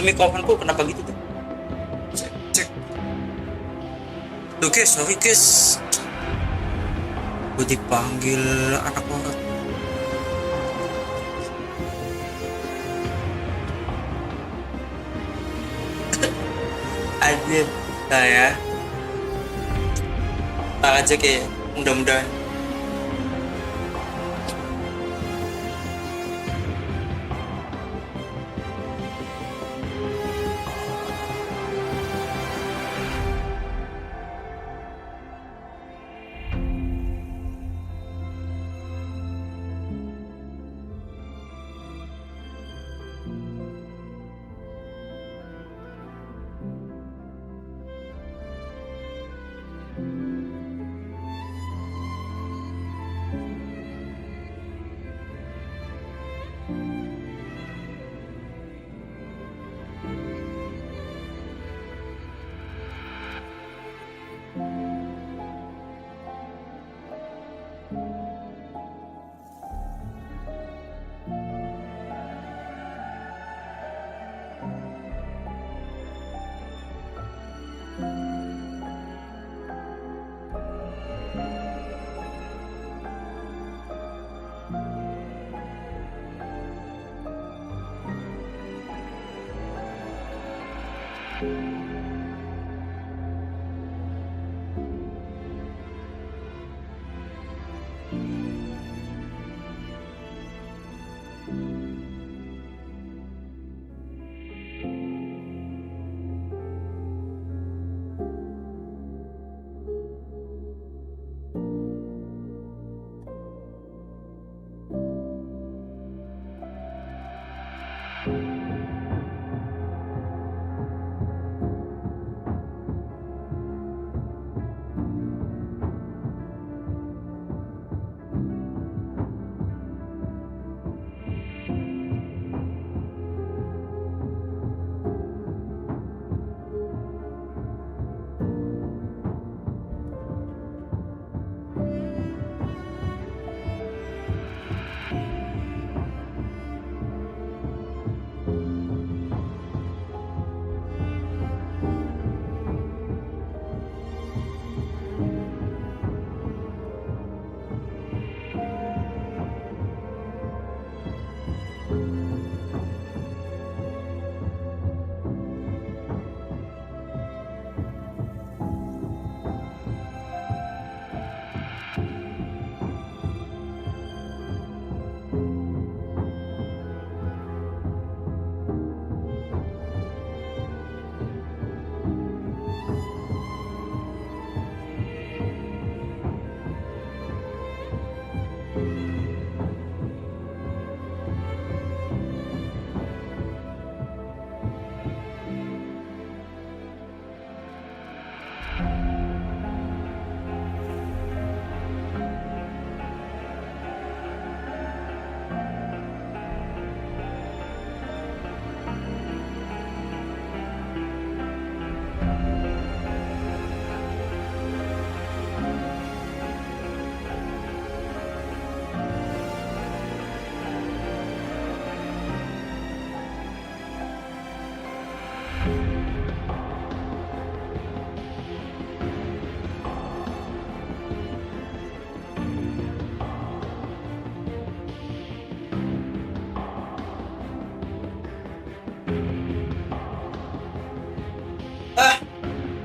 mikrofonku kenapa gitu tuh? Cek, cek. Tuh guys, sorry guys. Gue dipanggil anak orang. Anjir, saya tak aja kayak mudah-mudahan.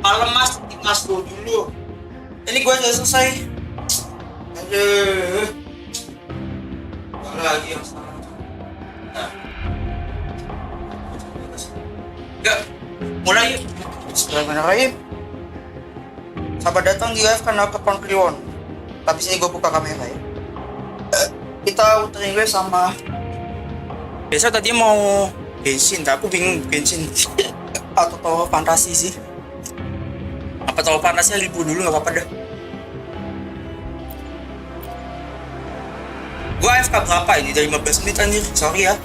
Malam mas, timnas dulu. Ini gue udah selesai. Aduh, gak lagi yang salah. Nah, gak, mulai yuk. Bismillahirrahmanirrahim. Sahabat datang di live kanal Kleponkliwonyt. Tapi sini gue buka kamera ya. Kita uterin gue sama. Biasa tadi mau bensin, tapi aku bingung bensin atau tahu fantasi sih. Apa tahu panasnya lipu dulu nggak apa-apa dah. Gua AFK berapa ini? Dari 15 menit anjir. Sorry ya.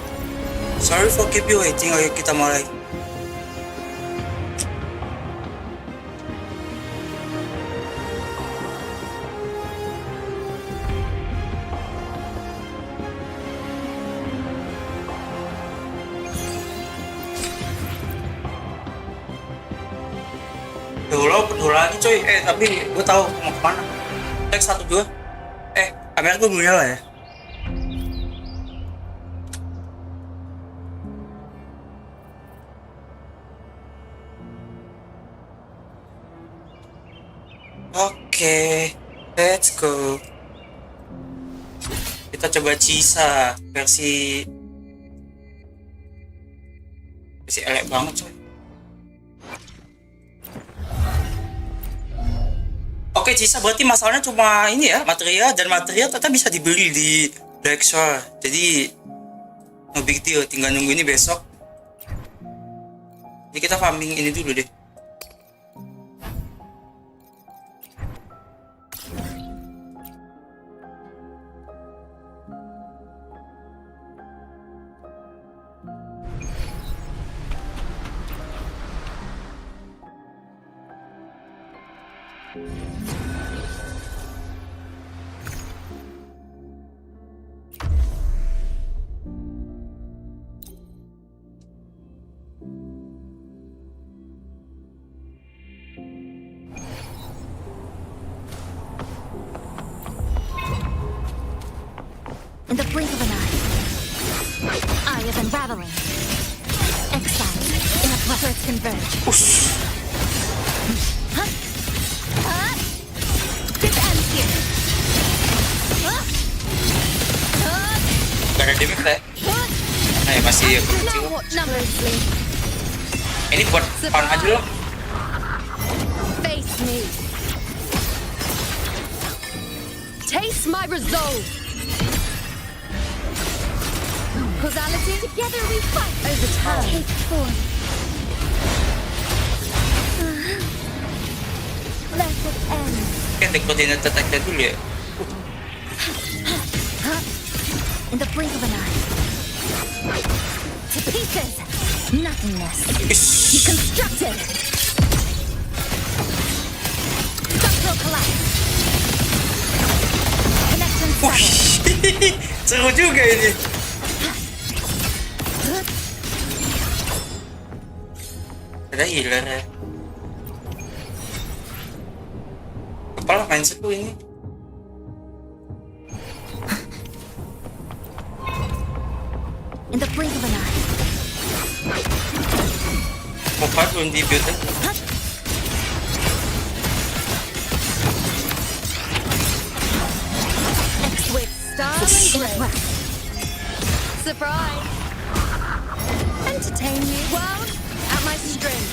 Sorry for keep you waiting. Ayo kita mulai. Udah nih coy. Tapi gue tahu mau kemana. Cek 1 2. Kamera gue belum nyala ya. Oke, let's go. Kita coba Cisa versi elek banget coy. Oke, Cisa berarti masalahnya cuma ini ya, material ternyata bisa dibeli di Black Shore. Jadi no big deal, tinggal nunggu ini besok. Jadi kita farming ini dulu deh. In the blink of an eye is unraveling. Exile in a plethora converge. This ends here. Gak ada damage lah ya. Masih kecil. Now what numbers sleep? Ini buat fun aja loh. Face me. Taste my resolve. Causality, together we fight over time. Take form. Let it end. Take coordinate attack dulu ya. In the blink of an eye. To pieces. Nothingness. Deconstructed. Structural collapse. Connection severed. Seru juga ini. Ada healer ya. Kepala main seru ini. In the blink of an eye. Mau belum di build aja. X-Wave star in a breath. Surprise. Entertain me. World at my strength.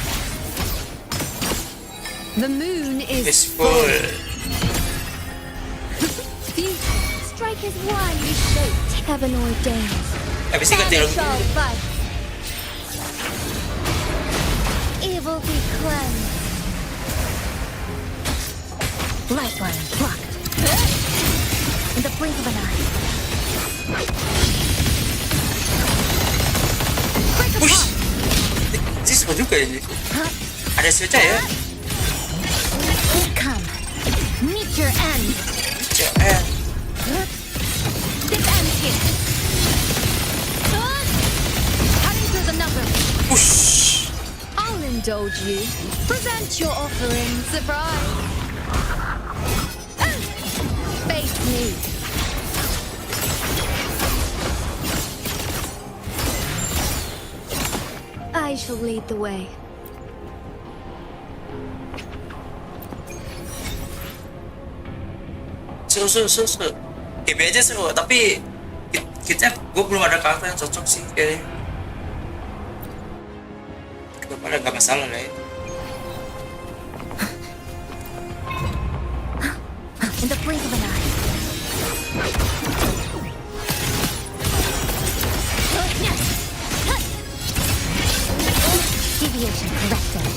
The moon is It's full. Future. Strike is widely shaped. Heaven ordained. Habis ini ganti lagu. Shall fight. Evil be cleansed. Lifeline blocked. In the blink of an eye. Break apart. Ini seru juga ini. Ada switch ya. Come. Meet your end. CR. This ends here. Cutting through the numbers. Push. I'll indulge you. Present your offering. Surprise. Face me. I shall lead the way. Seru. GB aja seru, tapi kitnya gue belum ada karakter yang cocok sih kayaknya. Kemarin nggak masalah lah ya. In the blink of an eye. Deviation corrected.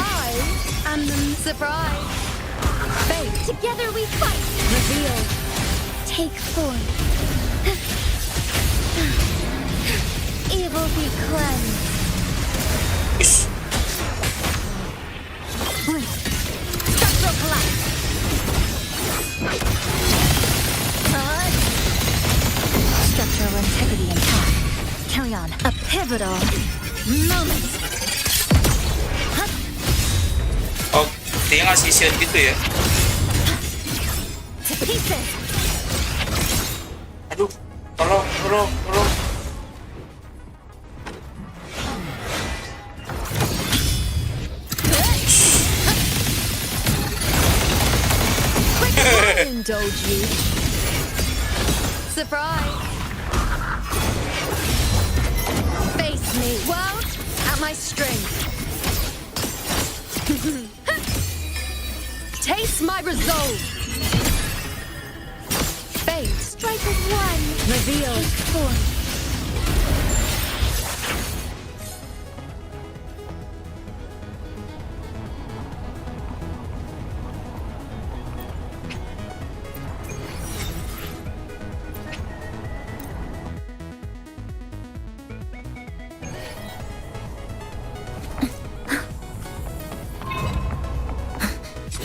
I am the surprise. Fate. Together we fight. Reveal. Take form. Evil be cleansed. Ish. Structural collapse. Structural integrity intact. Carry on. A pivotal moment. Dia ngasih shield gitu ya. To pieces. Aduh, tolong. I indulge you. Surprise. Face me, world, at my strength. Taste my resolve. Fate, strike as one. Reveal form.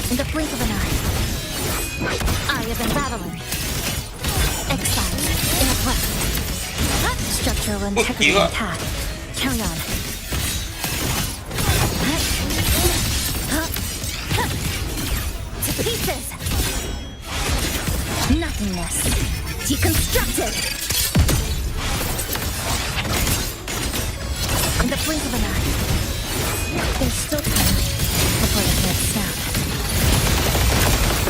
In the blink of an eye of unraveling. Exile in a breath. Structural integrity gila. intact. Carry on. To pieces. Nothingness. Deconstructed. In the blink of an eye. There's still time before the third snap.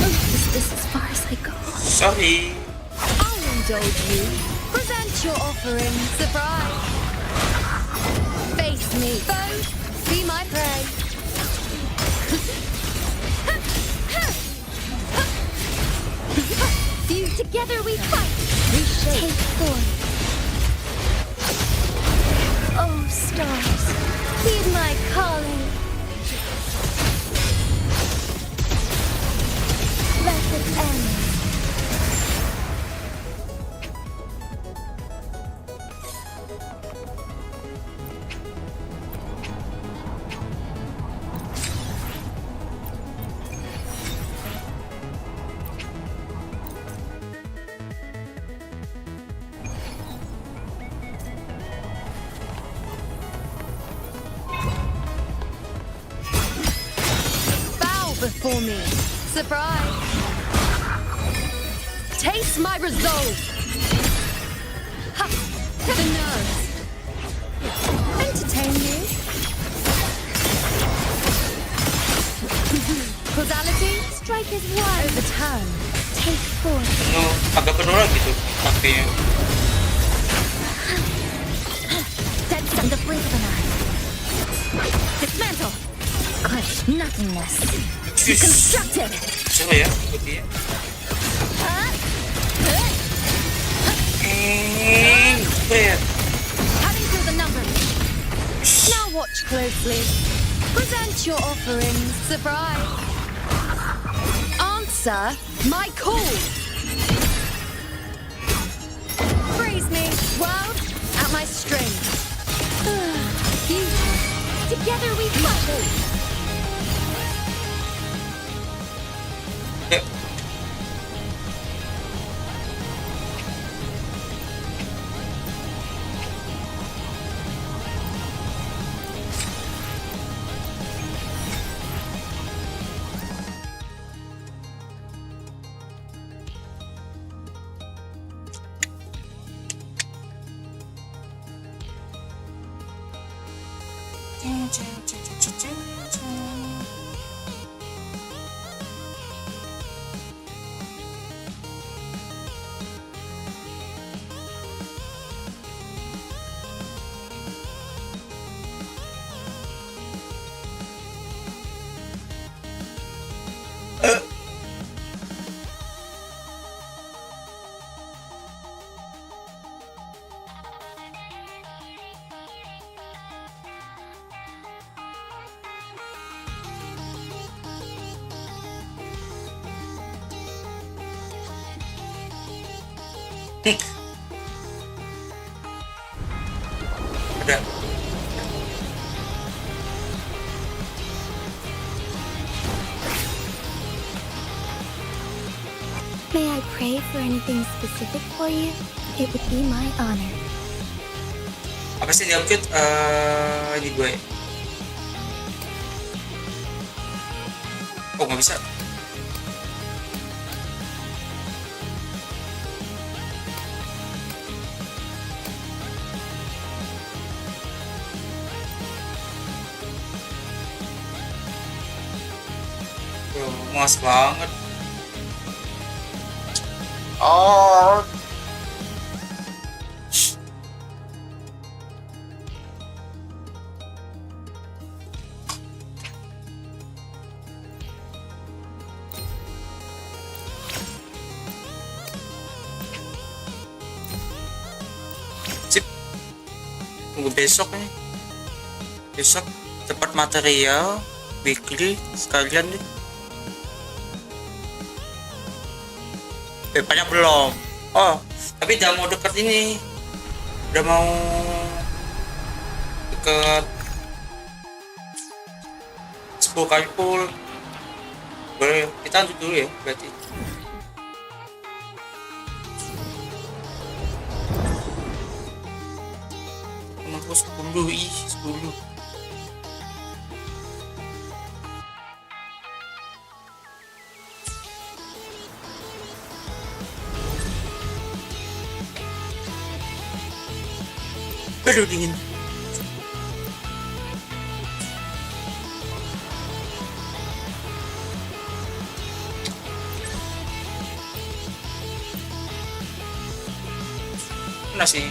Is this as far as I go? Sorry. I'll indulge you. Present your offering. Surprise. Face me. Foe, be my prey. Fuse together we fight. Reshape. Take form. Oh, stars, heed my calling. Let it end. Bow before me. Surprise. Taste my resolve. Ha! The nerves. Entertain you. Causality, strike as one. Overturn. Take form. Agak penuh lagi tuh pastinya. That's on the blink of an eye. Dismantle. Crush nothingness. Deconstructed. Coba ya, ikuti ya. Wait. Cutting through the numbers. Now watch closely. Present your offerings. Surprise. Answer my call. Praise me, world, at my strength. Beauty. Together we fight. Ya. Ada. May I pray for anything specific for you? It would be my honor. Apa sih yang update? Ini gue. Oh, nggak bisa. Tuh, mas banget. Oh, sip. Tunggu besok nih. Besok dapat material weekly sekalian deh. Banyak belum. Oh, tapi udah mau deket ini. Udah mau deket 10 kali full. Boleh, kita lanjut dulu ya berarti. Temanku 10, 10. Aduh, dingin. Nasi.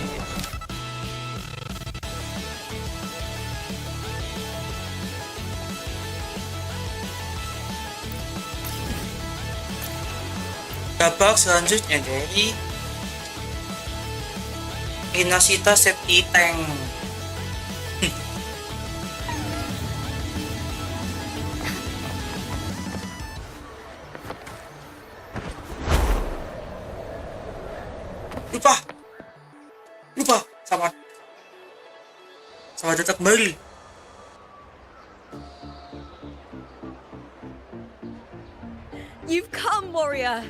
Babak selanjutnya dari Inasita Septi Tank. Lupa, sama datang kembali. You've come, warrior!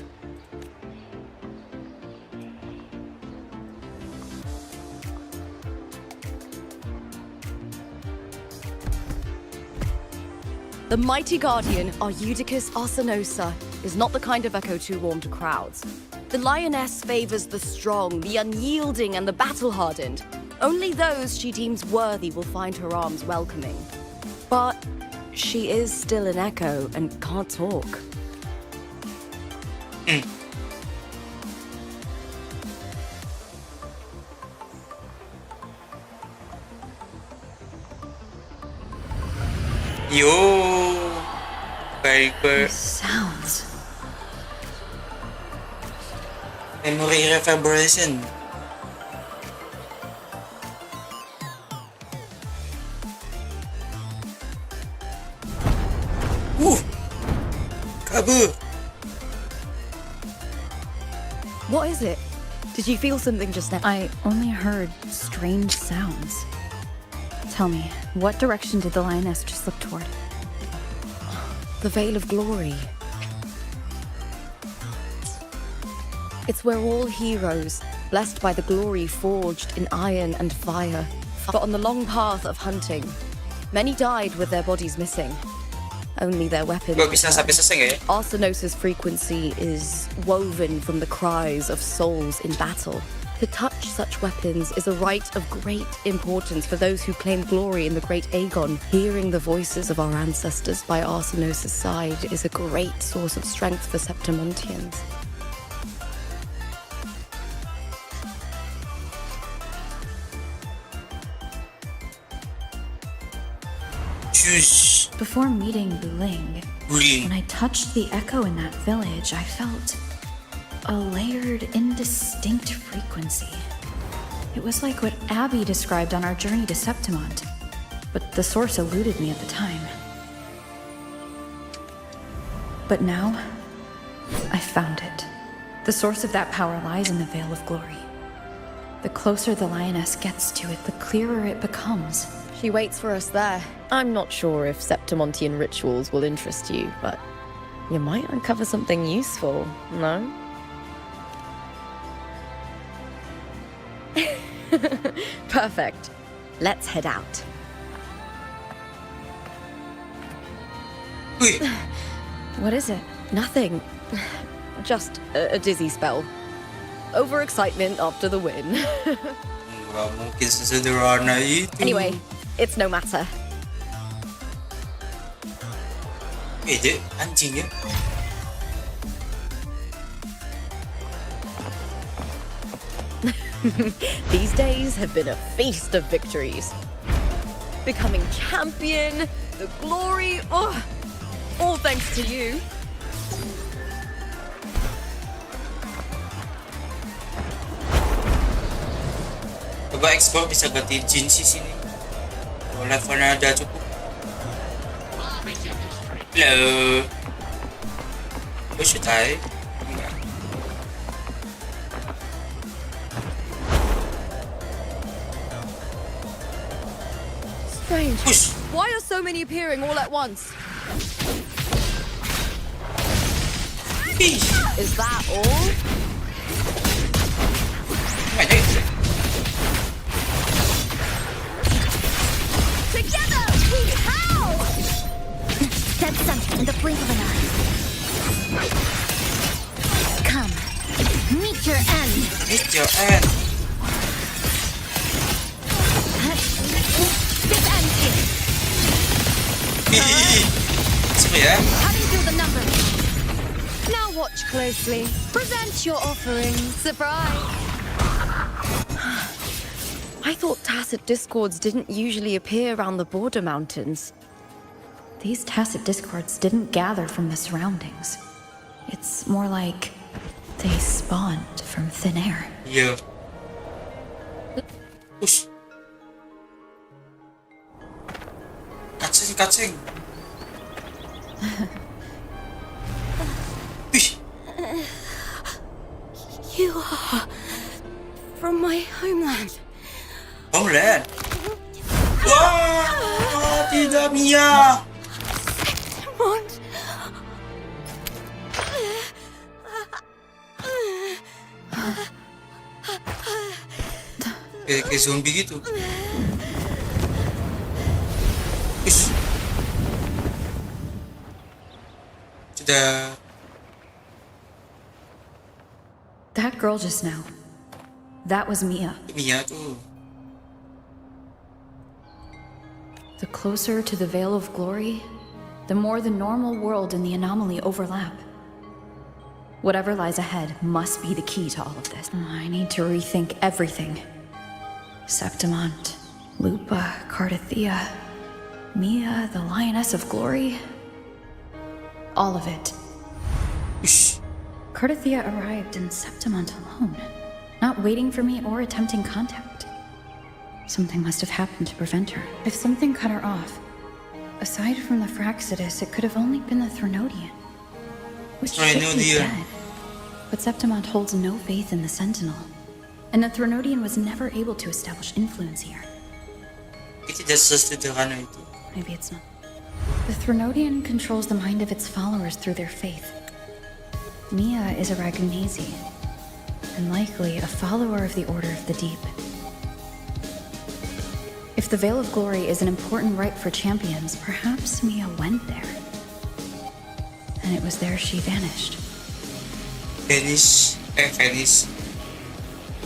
The mighty guardian, Eudicus Arsinosa, is not the kind of echo too warm to crowds. The lioness favors the strong, the unyielding, and the battle-hardened. Only those she deems worthy will find her arms welcoming. But she is still an echo and can't talk. Yo, baik. Sounds. Memory reverberation. Kabur. What is it? Did you feel something just now? I only heard strange sounds. Tell me, what direction did the lioness just look toward? The Veil of Glory. It's where all heroes, blessed by the glory forged in iron and fire, but on the long path of hunting, many died with their bodies missing. Only their weapons. Gak bisa sampai selesai nggak ya? Arsinosa's frequency is woven from the cries of souls in battle. To touch such weapons is a rite of great importance for those who claim glory in the great Aegon. Hearing the voices of our ancestors by Arsinosa's side is a great source of strength for Septimontians. Shush. Before meeting Buling, when I touched the echo in that village, I felt a layered, indistinct frequency. It was like what Abby described on our journey to Septimont, but the source eluded me at the time. But now, I found it. The source of that power lies in the Veil of Glory. The closer the lioness gets to it, the clearer it becomes. She waits for us there. I'm not sure if Septimontian rituals will interest you, but you might uncover something useful, no? Perfect. Let's head out. Wih, What is it? Nothing. Just a dizzy spell. Overexcitement after the win. Nggak mungkin sesederhana itu. Anyway, it's no matter. Dek, anjing ya. These days have been a feast of victories. Becoming champion, the glory, all thanks to you. Coba explore bisa ganti jin sih sini. Kalau levelnya ada cukup. Hello. What should I? Enggak. Strange. Push. Why are so many appearing all at once? Fish. Is that all? Ada. Together, we howl! Dead center in the blink of an eye. Come, meet your end. Meet your end. This ends here. Seru ya? Cutting through the numbers. Now watch closely. Present your offering. Surprise! I thought tacit discords didn't usually appear around the border mountains. These tacit discords didn't gather from the surroundings. It's more like they spawned from thin air. Iya. Push. Kacing. Fish. You are from my homeland. Homeland. Wah, tidak Mia. Mont. Kayak zombie gitu. Fish. Sudah. That girl just now. That was Mia. Mia tuh. The closer to the Veil of Glory, the more the normal world and the anomaly overlap. Whatever lies ahead must be the key to all of this. I need to rethink everything. Septimont, Lupa, Cardathea, Mia, the Lioness of Glory. All of it. Fish. Cardathea arrived in Septimont alone, not waiting for me or attempting contact. Something must have happened to prevent her. If something cut her off, aside from the Fraxidus, it could have only been the Threnodian, which should be dead. But Septimont holds no faith in the Sentinel, and the Threnodian was never able to establish influence here. Itu tidak sesederhana itu. Maybe it's not. The Threnodian controls the mind of its followers through their faith. Mia is a Ragnesi, and likely a follower of the Order of the Deep. If the Veil of Glory is an important rite for champions, perhaps Mia went there. And it was there she vanished. Venice.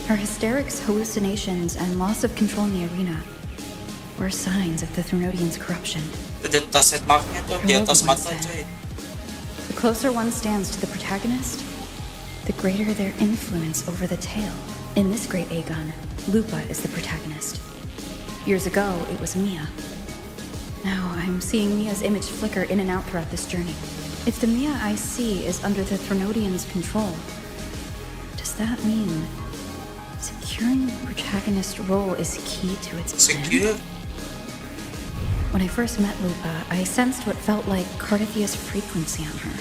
Her hysterics, hallucinations, and loss of control in the arena were signs of the Threnodian's corruption. Ada taset marknya tuh di atas mata coy. The closer one stands to the protagonist, the greater their influence over the tale. In this great Aegon, Lupa is the protagonist. Years ago, it was Mia. Now I'm seeing Mia's image flicker in and out throughout this journey. If the Mia I see is under the Threnodian's control, does that mean securing the protagonist role is key to its plan? Secure. When I first met Lupa, I sensed what felt like Cardathea's frequency on her.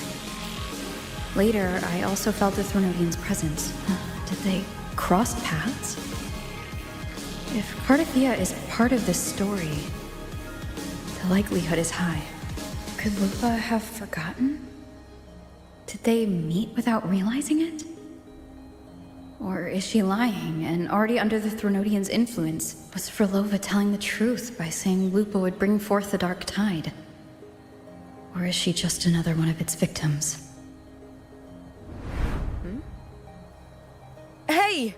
Later, I also felt the Threnodian's presence. Did they cross paths? If Cardathea is part of this story, the likelihood is high. Could Lupa have forgotten? Did they meet without realizing it? Or is she lying and already under the Threnodian's influence? Was Frolova telling the truth by saying Lupa would bring forth the dark tide? Or is she just another one of its victims? Hey!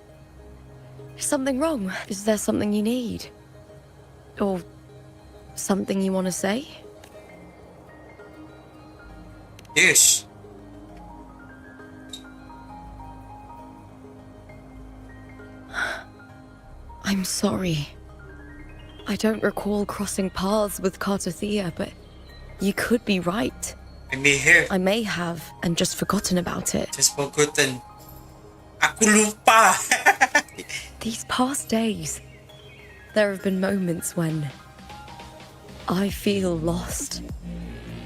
Is something wrong? Is there something you need? Or something you want to say? Yes. I'm sorry. I don't recall crossing paths with Cartothea, but you could be right. I may have and just forgotten about it. Just forgotten. Aku lupa. These past days, there have been moments when I feel lost,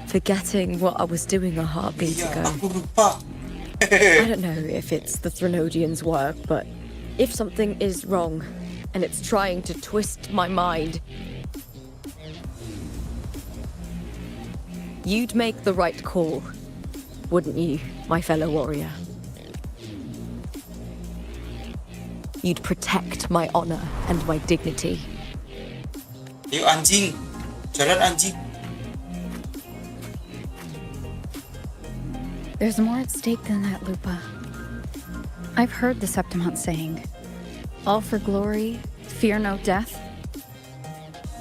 forgetting what I was doing a heartbeat ago. Aku lupa. I don't know if it's the Threnodians' work, but if something is wrong and it's trying to twist my mind, you'd make the right call, wouldn't you, my fellow warrior? You'd protect my honor and my dignity. Ayo anjing. Jalan anjing. There's more at stake than that, Lupa. I've heard the Septimont saying, all for glory, fear no death.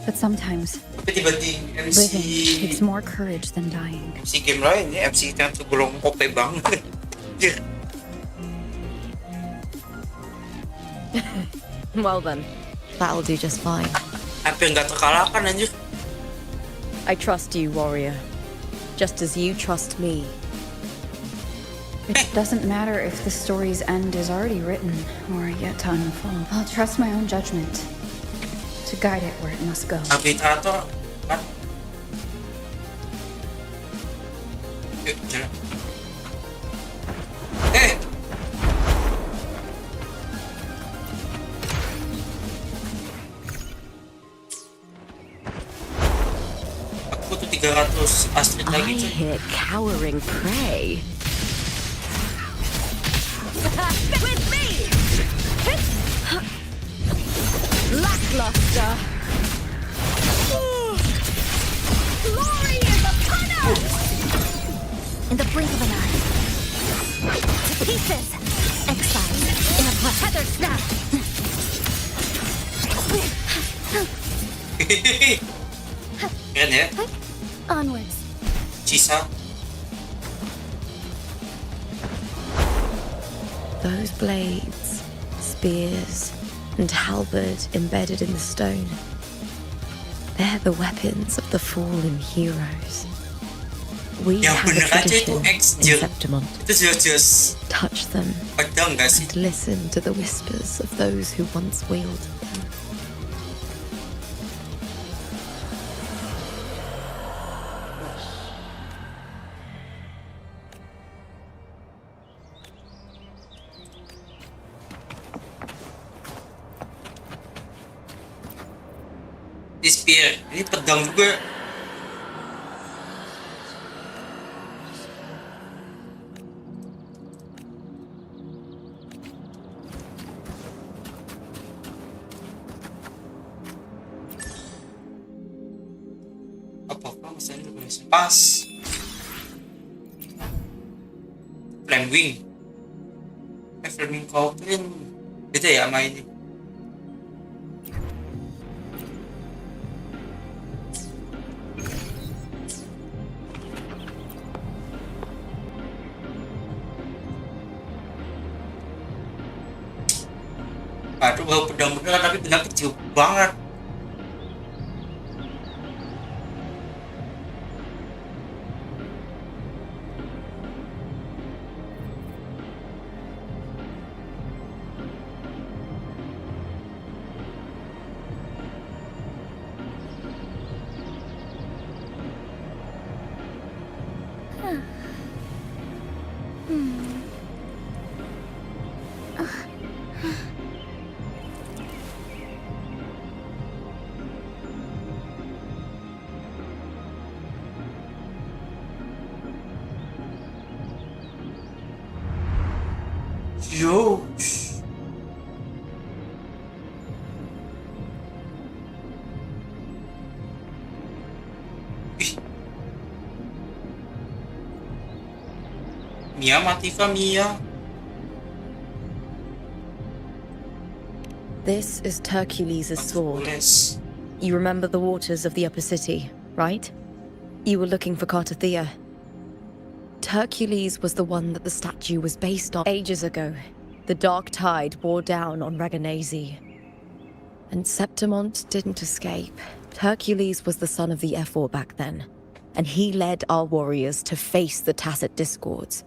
But sometimes, Tiba-tiba MC living takes more courage than dying. MC game lain ya, MC yang sebelum OP banget. Well then, that'll do just fine. Hampir nggak terkalahkan anjir. I trust you, warrior. Just as you trust me. It doesn't matter if the story's end is already written or yet to unfold. I'll trust my own judgment to guide it where it must go. Arbitrator kan? Yuk, jalan. Aku tuh 300 Astrid I lagi cuy. hear cowering prey. With me! Lackluster! Glory is upon us! In the blink of an eye. To pieces! Exile in a feather snap! Keren ya, Onwards. Cisa. Those blades, spears, and halberd embedded in the stone. They're the weapons of the fallen heroes. We Yang have a bener aja itu tradition X in Jil. Septimont. Itu jelas-jelas Touch them pedang gak sih? and listen to the whispers of those who once wielded them. Di spear, ini pedang juga. Apa misalnya pas flame wing, flame wing kau kan beda ya sama ini. Aduh, bau pedang beneran tapi pedang kecil banget. Yo. Ih. Mia mati fa Mia. This is Hercules' sword. Hercules. You remember the waters of the upper city, right? You were looking for Cartathea. Hercules was the one that the statue was based on. Ages ago, the dark tide bore down on Reganese. And Septimont didn't escape. Hercules was the son of the Ephor back then, and he led our warriors to face the Tacit Discords.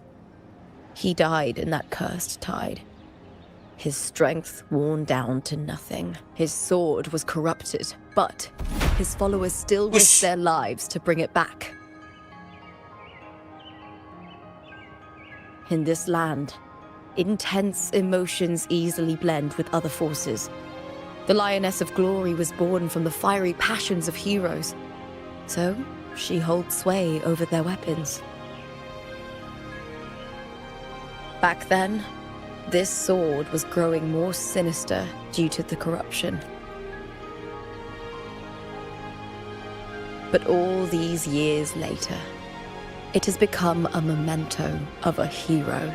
He died in that cursed tide. His strength worn down to nothing. His sword was corrupted, but his followers still risked their lives to bring it back. In this land, intense emotions easily blend with other forces. The Lioness of Glory was born from the fiery passions of heroes, so she holds sway over their weapons. Back then, this sword was growing more sinister due to the corruption. But all these years later, it has become a memento of a hero.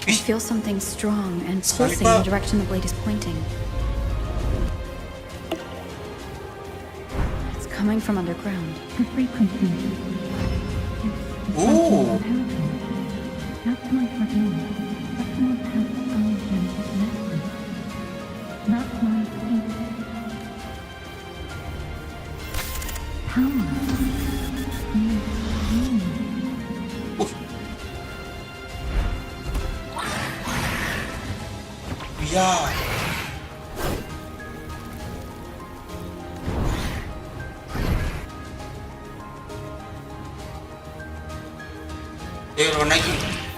I feel something strong and pulsing in the direction the blade is pointing. It's coming from underground. Ooh. Yeah.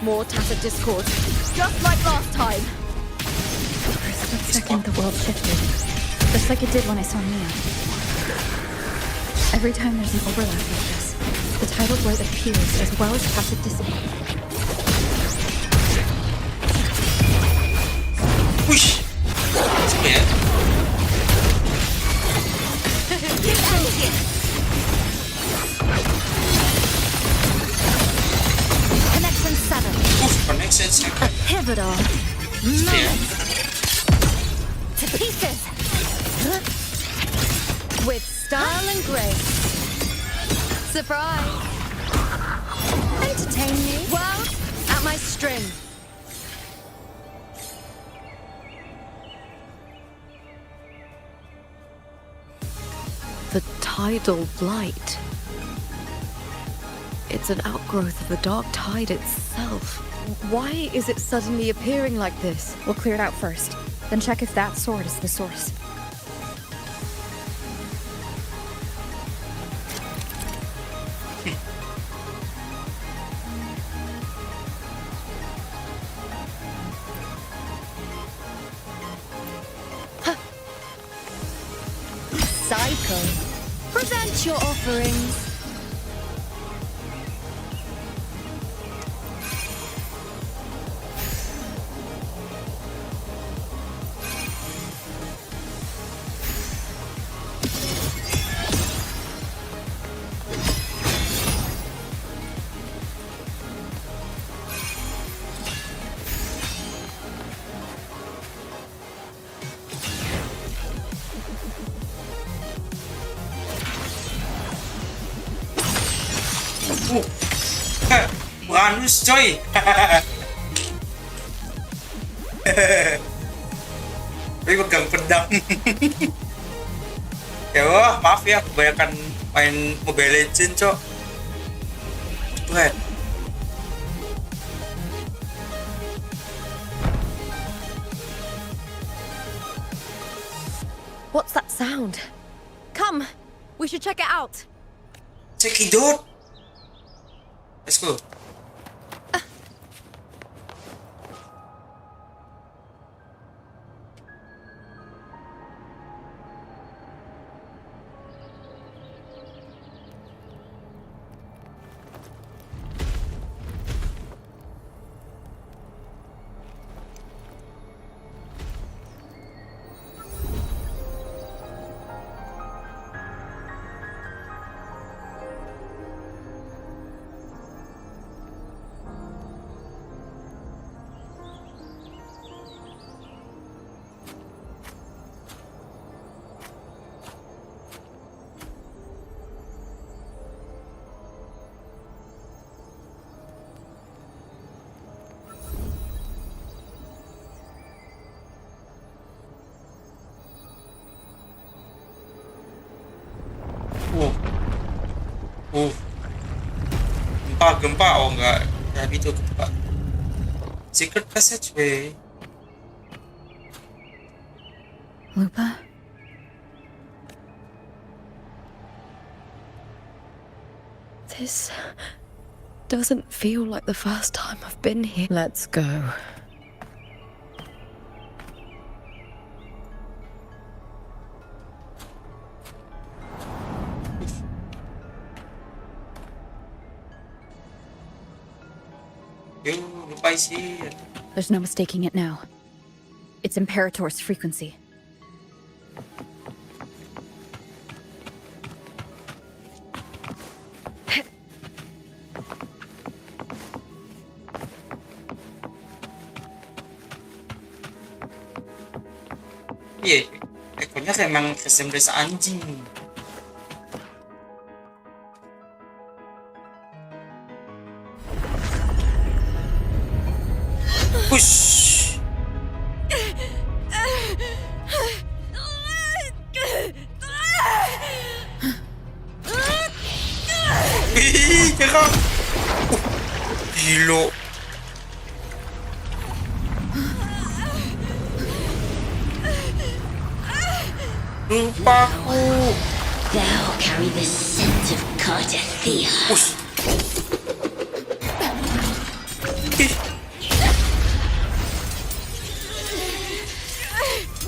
More Tacit Discord, just like last time. For a split second, the world shifted, just like it did when I saw Mia. Every time there's an overlap like this, the tidal blade appears as well as Tacit Discord. Whoosh! Spin. Connection 7. Oof, connection 7. Pivotal. Spin. To pieces. With style and grace. Surprise! Entertain me. World at my string. The tidal blight. It's an outgrowth of the dark tide itself. Why is it suddenly appearing like this? We'll clear it out first, then check if that sword is the source. Cycle. Present your offerings. Uranus coy. Tapi pegang pedang. Ya wah, maaf ya kebanyakan main Mobile Legends cok. Cepet. What's that sound? Come, we should check it out. Check it out. Let's go. Uh. Uh. Gempa. Oh enggak. Tadi itu gempa. Secret passageway. Lupa? This doesn't feel like the first time I've been here. Let's go. Lupa isi. There's no mistaking it now. It's Imperator's frequency. Iya, ekornya kayak emang resembles anjing. Push. Ih, kira. Gila. Lupaku. Thou carry the scent of Cardathia. Push. Ih.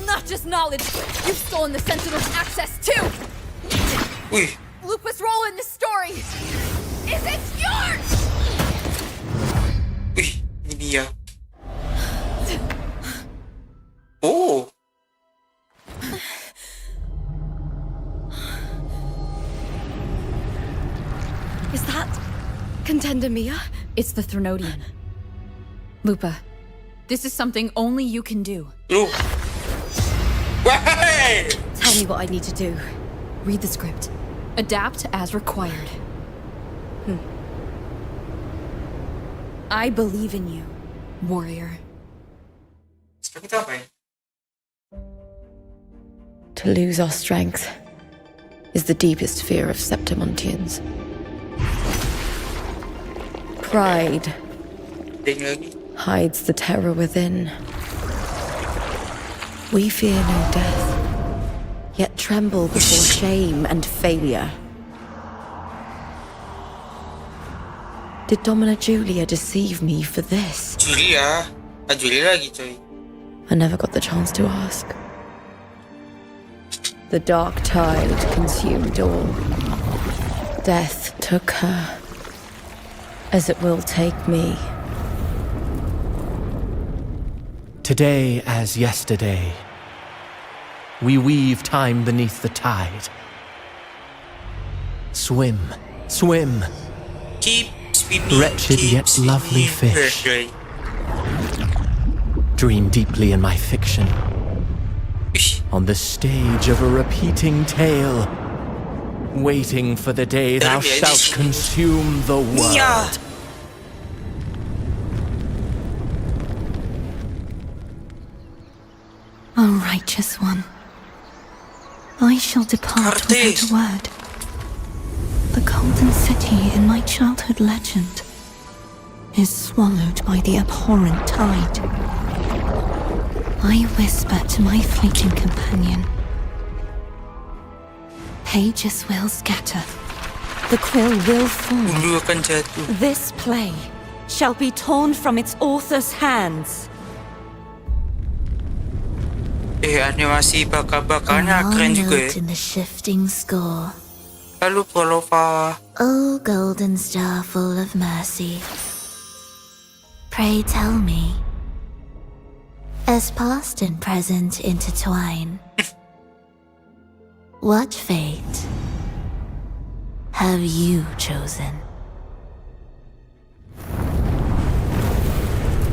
Not just knowledge, you've stolen the Sentinel's access too! Wih. Lupa's role in this story isn't yours! Wih, ini dia. Oh. Is that Contender Mia? It's the Threnodian. Lupa, this is something only you can do. Lu. Wah. Tell me what I need to do. Read the script. Adapt as required. I believe in you, warrior. Seperti apa ya? To lose our strength is the deepest fear of Septimontians. Pride hides the terror within. We fear no death, yet tremble before shame and failure. Did Domina Julia deceive me for this? Julia. Julia lagi coy. I never got the chance to ask. The dark tide consumed all. Death took her, as it will take me. Today as yesterday, we weave time beneath the tide. Swim, swim, Keep swimming. wretched keep yet lovely swimming. fish. Dream deeply in my fiction, Ish. on the stage of a repeating tale, waiting for the day thou shalt consume the world. Mia. O righteous one, I shall depart without a word. The golden city in my childhood legend is swallowed by the abhorrent tide. I whisper to my fleeting companion. Pages will scatter. The quill will fall. Bulu akan jatuh. This play shall be torn from its author's hands. Animasi bakar-bakarnya keren juga ya. in the shifting score. Lalu Prolova. O golden star full of mercy, pray tell me, as past and present intertwine, what fate have you chosen?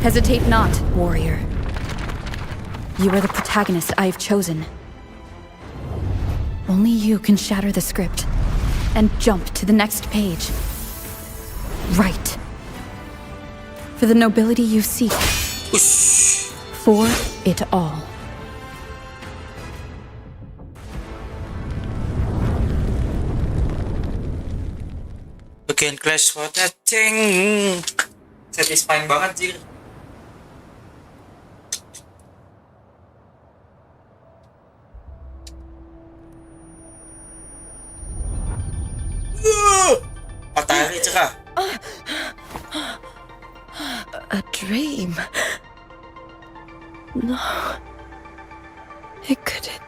Hesitate not, warrior. You are the protagonist I have chosen. Only you can shatter the script and jump to the next page. Right. For the nobility you seek. Ush. For it all. Giant Clash for that thing. Satisfying banget sih. Matahari cerah. A dream? No. It couldn't.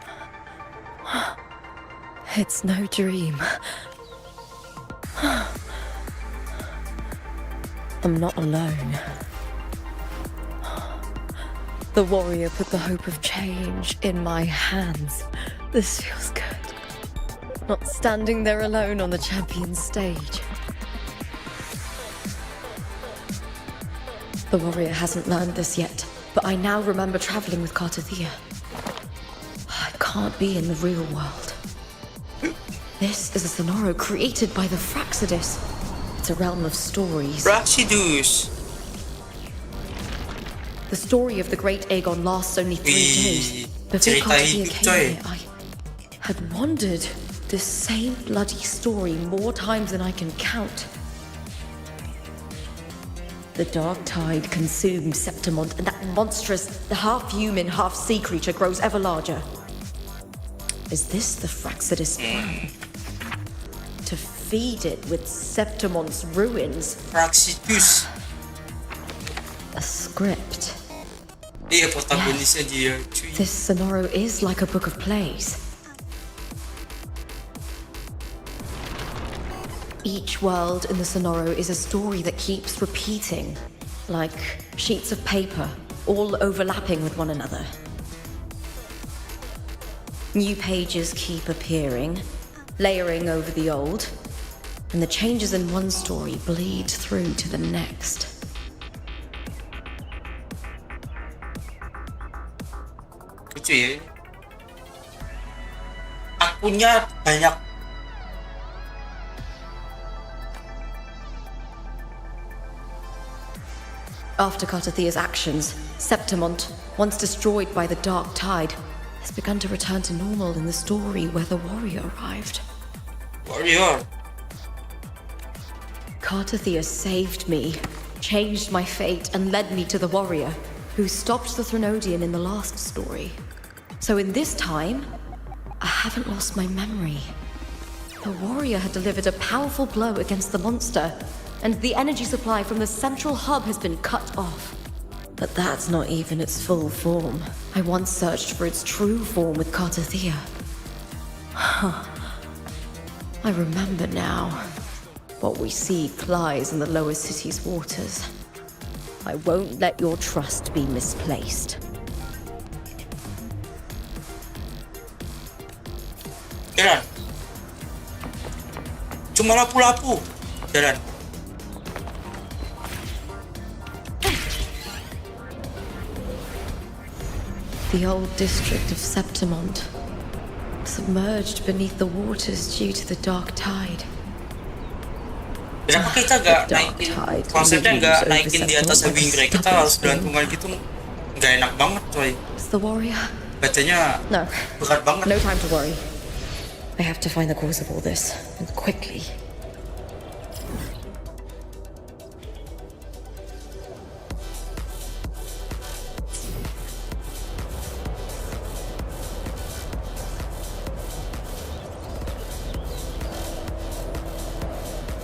It's no dream. I'm not alone. The warrior put the hope of change in my hands. This feels good. Not standing there alone on the champion stage. The warrior hasn't learned this yet, but I now remember traveling with Cartathea. I can't be in the real world. This is a Sonoro created by the Fraxidus. It's a realm of stories. Fraxidus. The story of the Great Aegon lasts only 3 days. Before cerita Cartathea hidup, came coy. here, I had wandered this same bloody story more times than I can count. The dark tide consumed Septimont, and that monstrous, half-human, half-sea creature grows ever larger. Is this the Fraxidus plan? To feed it with Septimont's ruins? Fraxidus. A script. Iya, protagonisnya dia, cuy. This Sonoro is like a book of plays. Each world in the Sonoro is a story that keeps repeating, like sheets of paper, all overlapping with one another. New pages keep appearing, layering over the old, and the changes in one story bleed through to the next. Lucu ya. Akunnya banyak. After Cartathea's actions, Septimont, once destroyed by the dark tide, has begun to return to normal in the story where the warrior arrived. Warrior. Cartathea saved me, changed my fate, and led me to the warrior, who stopped the Threnodian in the last story. So in this time, I haven't lost my memory. The warrior had delivered a powerful blow against the monster, and the energy supply from the central hub has been cut off. But that's not even its full form. I once searched for its true form with Cartathea. I remember now. What we seek lies in the lower city's waters. I won't let your trust be misplaced. Jalan. Cuma lapu-lapu. Jalan. The old district of Septimont, submerged beneath the waters due to the dark tide. Kenapa kita nggak naikin konsepnya, nggak naikin di atas Having Grey? Kita harus gelantungan gitu, nggak enak banget coy. Is the warrior? Bacanya No. berat banget. No time to worry. I have to find the cause of all this, and quickly.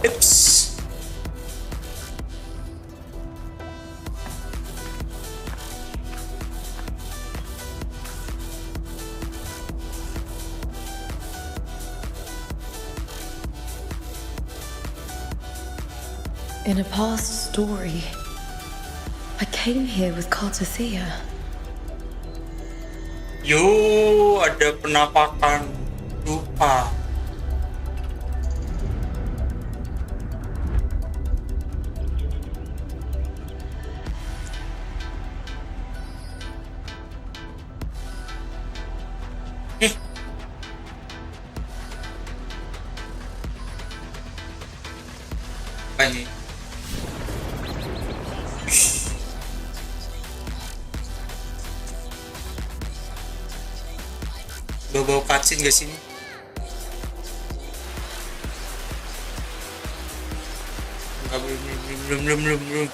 Oops. In a past story, I came here with Cartathea. Yo, ada penampakan lupa. Apa ini? Bau-bau cutscene gak sini? Belum.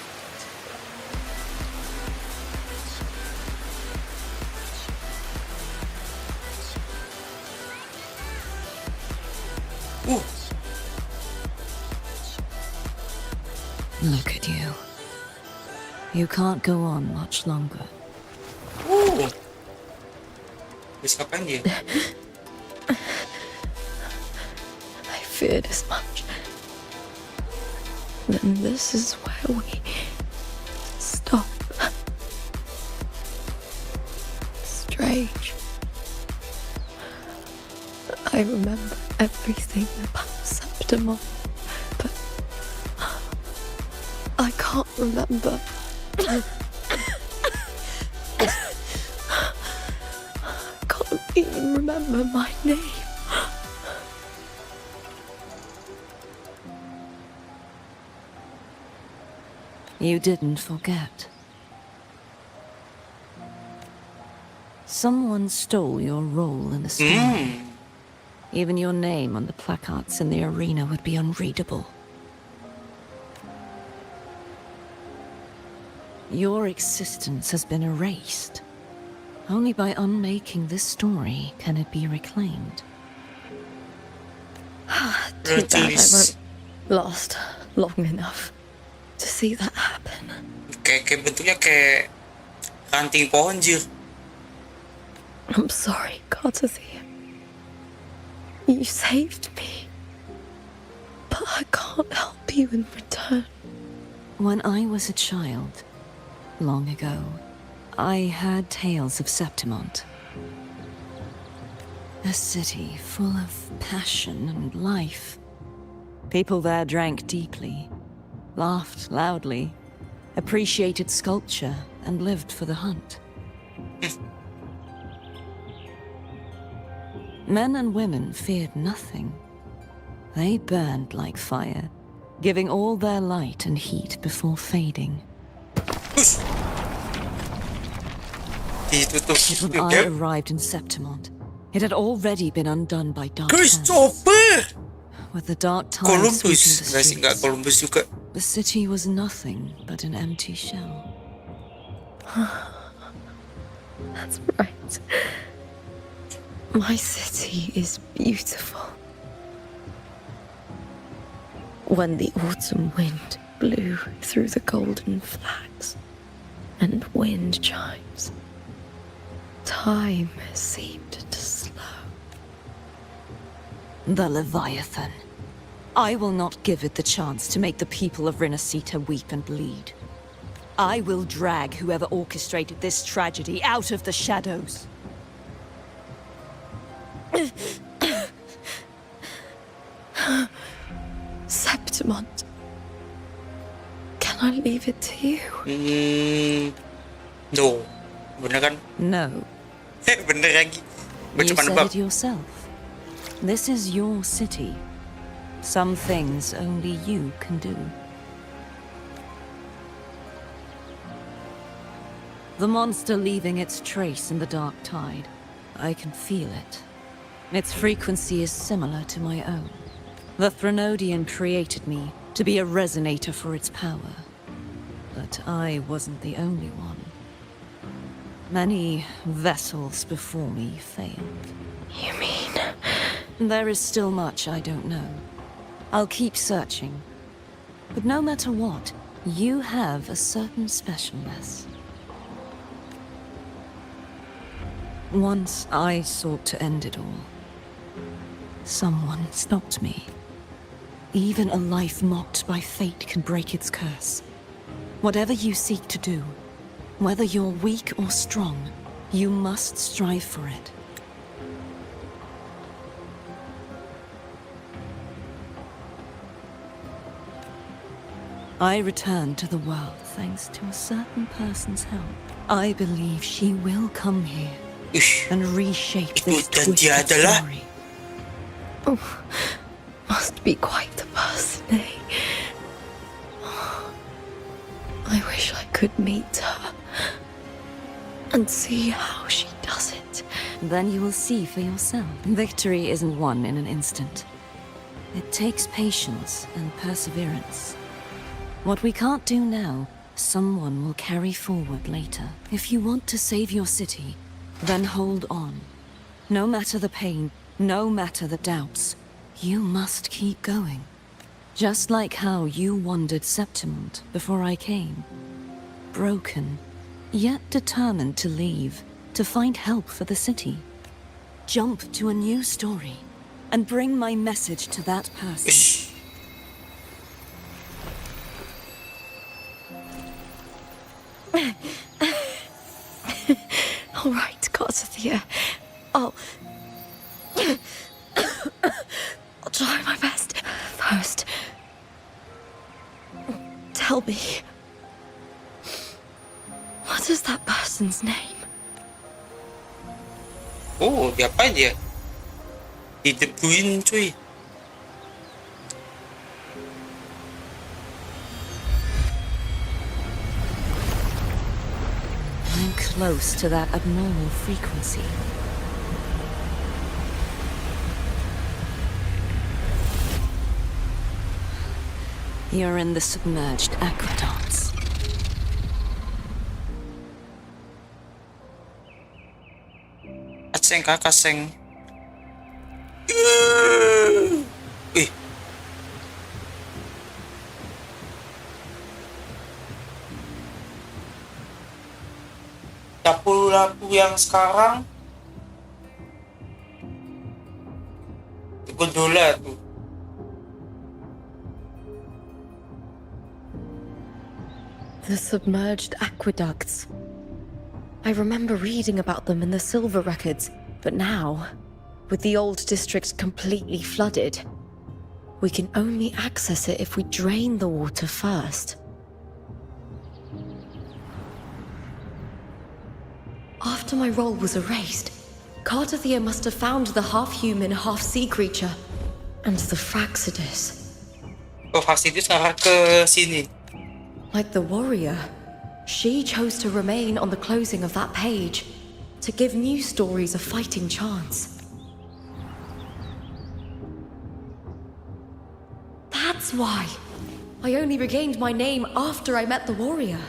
Look at you. You can't go on much longer. Terus kapan dia? I feared as much. Then this is where we stop. Strange. I remember everything about Septimon, but I can't remember. I can't even remember my name. You didn't forget. Someone stole your role in the story. Even your name on the placards in the arena would be unreadable. Your existence has been erased. Only by unmaking this story can it be reclaimed. Too bad I won't last long enough to see that happen. Kayak bentuknya kayak ranting pohon, Jir. I'm sorry, Courtesy. You saved me. But I can't help you in return. When I was a child, long ago, I heard tales of Septimont. A city full of passion and life. People there drank deeply, laughed loudly, appreciated sculpture, and lived for the hunt. Men and women feared nothing. They burned like fire, giving all their light and heat before fading. When I arrived in Septimont, it had already been undone by dark hands. With the dark tides sweeping the streets, the city was nothing but an empty shell. That's right. My city is beautiful. When the autumn wind blew through the golden flags and wind chimes, time seemed to slow. The Leviathan. I will not give it the chance to make the people of Rinasita weep and bleed. I will drag whoever orchestrated this tragedy out of the shadows. Septimont. Can I leave it to you? No. Bener kan? No. Bener lagi. You said it yourself. This is your city. Some things only you can do. The monster leaving its trace in the dark tide. I can feel it. Its frequency is similar to my own. The Threnodian created me to be a resonator for its power. But I wasn't the only one. Many vessels before me failed. You mean? There is still much I don't know. I'll keep searching. But no matter what, you have a certain specialness. Once I sought to end it all. Someone stopped me. Even a life mocked by fate can break its curse. Whatever you seek to do, whether you're weak or strong, you must strive for it. I returned to the world thanks to a certain person's help. I believe she will come here and reshape this twisted story. Oh, must be quite the person, eh? I wish I could meet her and see how she does it. Then you will see for yourself. Victory isn't won in an instant. It takes patience and perseverance. What we can't do now, someone will carry forward later. If you want to save your city, then hold on. No matter the pain, no matter the doubts, you must keep going. Just like how you wandered Septimont before I came. Broken, yet determined to leave, to find help for the city. Jump to a new story, and bring my message to that person. All right, Corsathea. I'll try my best. First, tell me, what is that person's name? Oh, diapain dia? Didebuin cuy. I'm close to that abnormal frequency. You're in the submerged aqueducts. Kaseng kah kaseng. Ih. Lapu-lapu yang sekarang gondola tuh. The submerged aqueducts. I remember reading about them in the silver records, but now, with the old district completely flooded, we can only access it if we drain the water first. After my role was erased, Cartathea must have found the half-human, half-sea creature, and the Fraxidus. Oh, Fraxidus ngarah ke sini. Like the warrior, she chose to remain on the closing of that page, to give new stories a fighting chance. That's why I only regained my name after I met the warrior.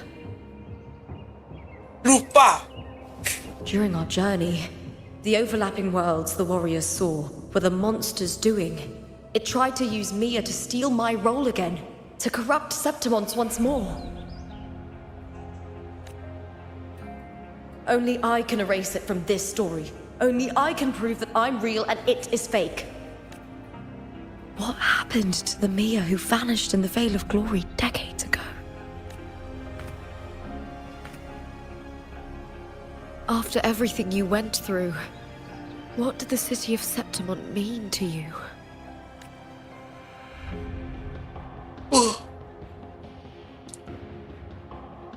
Lupa! During our journey, the overlapping worlds the warriors saw were the monsters doing. It tried to use Mia to steal my role again, to corrupt Septimont once more. Only I can erase it from this story. Only I can prove that I'm real and it is fake. What happened to the Mia who vanished in the Veil of Glory decades ago? After everything you went through, what did the city of Septimont mean to you?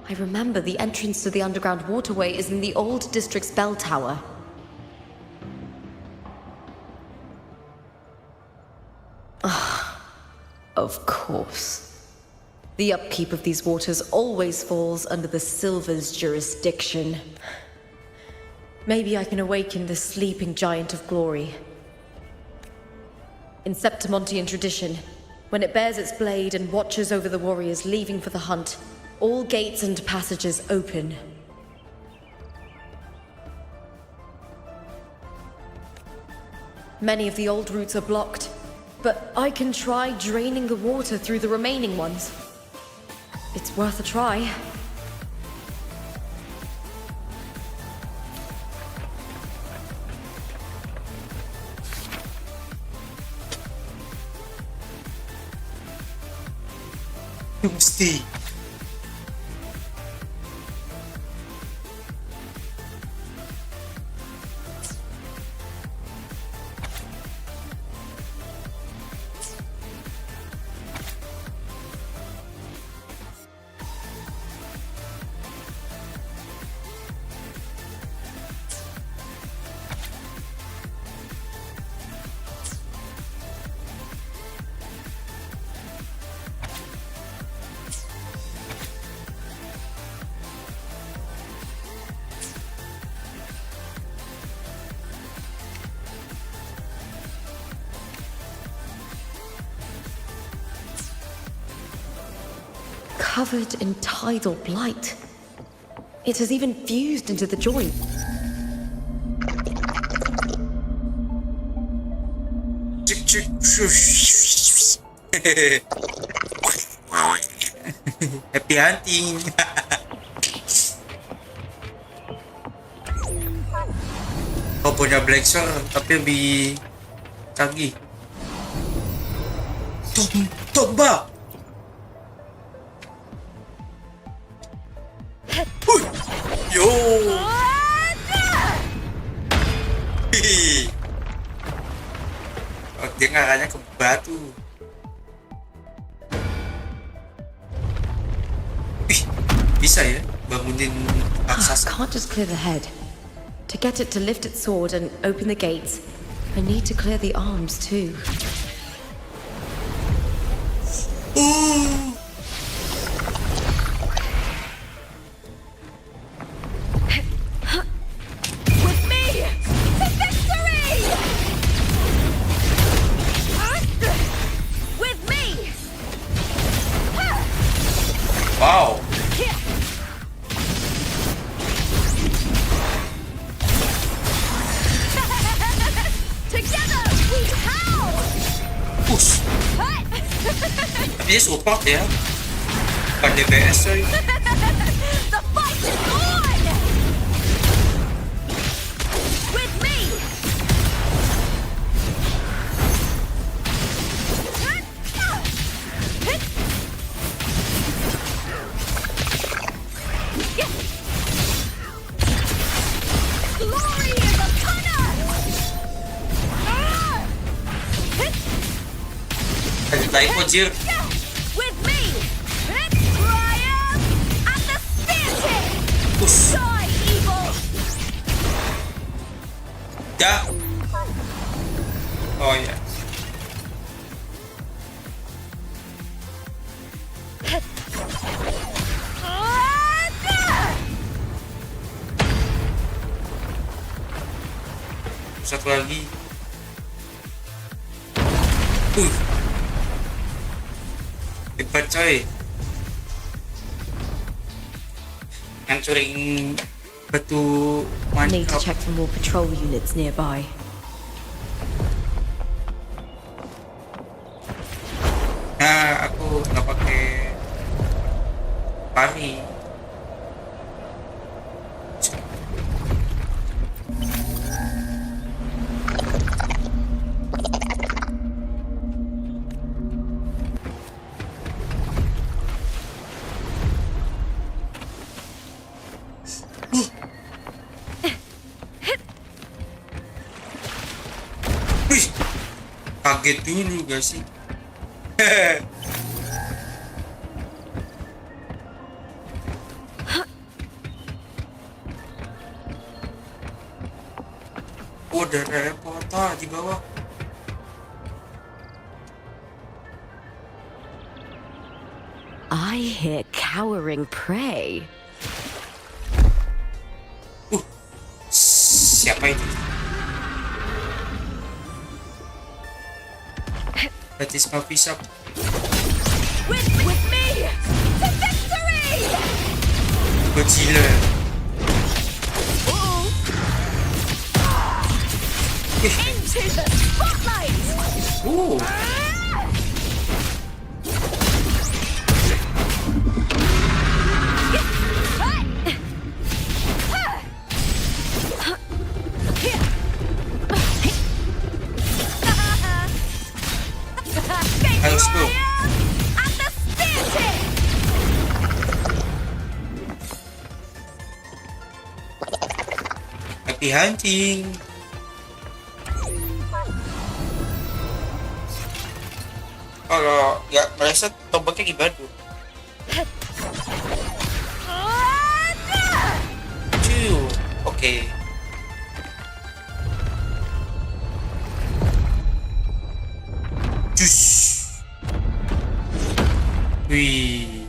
I remember the entrance to the underground waterway is in the old district's bell tower. Of course. The upkeep of these waters always falls under the Silver's jurisdiction. Maybe I can awaken the sleeping giant of glory. In Septimontian tradition, when it bears its blade and watches over the warriors leaving for the hunt, all gates and passages open. Many of the old routes are blocked, but I can try draining the water through the remaining ones. It's worth a try. Mesti. covered in tidal blight. It has even fused into the joint. Happy hunting. Oh, punya Black Sword tapi lebih canggih. Tombak. Yo. Oh, dia ngarahnya ke batu. Bisa ya bangunin raksasa. I can't just clear the head. To get it to lift its sword and open the gates, I need to clear the arms too. With me to victory! With me! Wow. Together we howl! Push. Tapi dia support ya. Bukan DPS coy. The fight is on! With me! Glory is upon us! Ada typo jir. With me! Triumph at the spear tip! Push. Die, evil! Ya. Oh ya. Satu lagi. Hebat coy. Hancurin batu Need to mantap. check for more patrol units nearby. Nah, aku nggak pakai pari. Wih, kaget dulu gak sih? Oh, ada reporter di bawah. I hear cowering prey. Siapa itu? That is my piece up. With me! To victory! Godzilla. Into the spotlight! Oh. Let's go. At the spear tip! Happy hunting. Kalau nggak meleset tombaknya gimana tuh? Ciu, oke. Jus. Wih.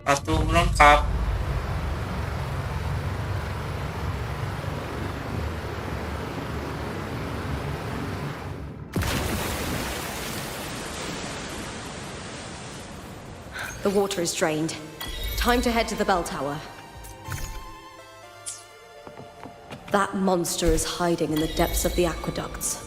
Kartu lengkap. The water is drained. Time to head to the bell tower. That monster is hiding in the depths of the aqueducts.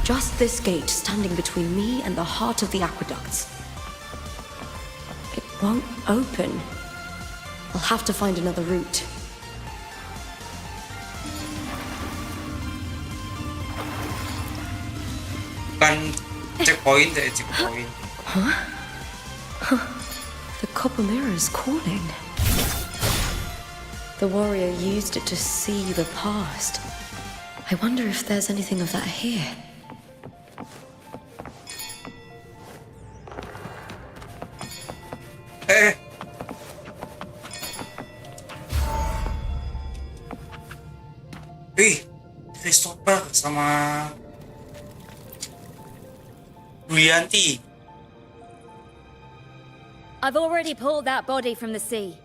Just this gate standing between me and the heart of the aqueducts. It won't open. I'll have to find another route. Bukan checkpoint ya, checkpoint. The copper mirror is calling. The warrior used it to see the past. I wonder if there's anything of that here. Christopher sama Brianti. I've already pulled that body from the sea.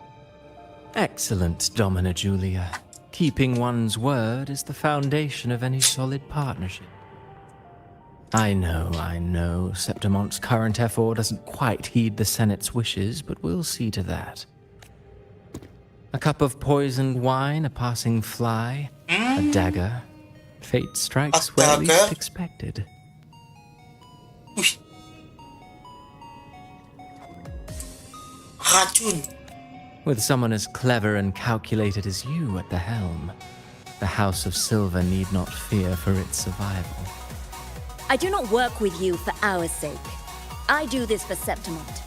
Excellent, Domina Julia. Keeping one's word is the foundation of any solid partnership. I know, Septimonte's current effort doesn't quite heed the Senate's wishes, but we'll see to that. A cup of poisoned wine, a passing fly, a dagger. Fate strikes where least expected. Wih. Racun. With someone as clever and calculated as you at the helm, the House of Silver need not fear for its survival. I do not work with you for our sake. I do this for Septimont.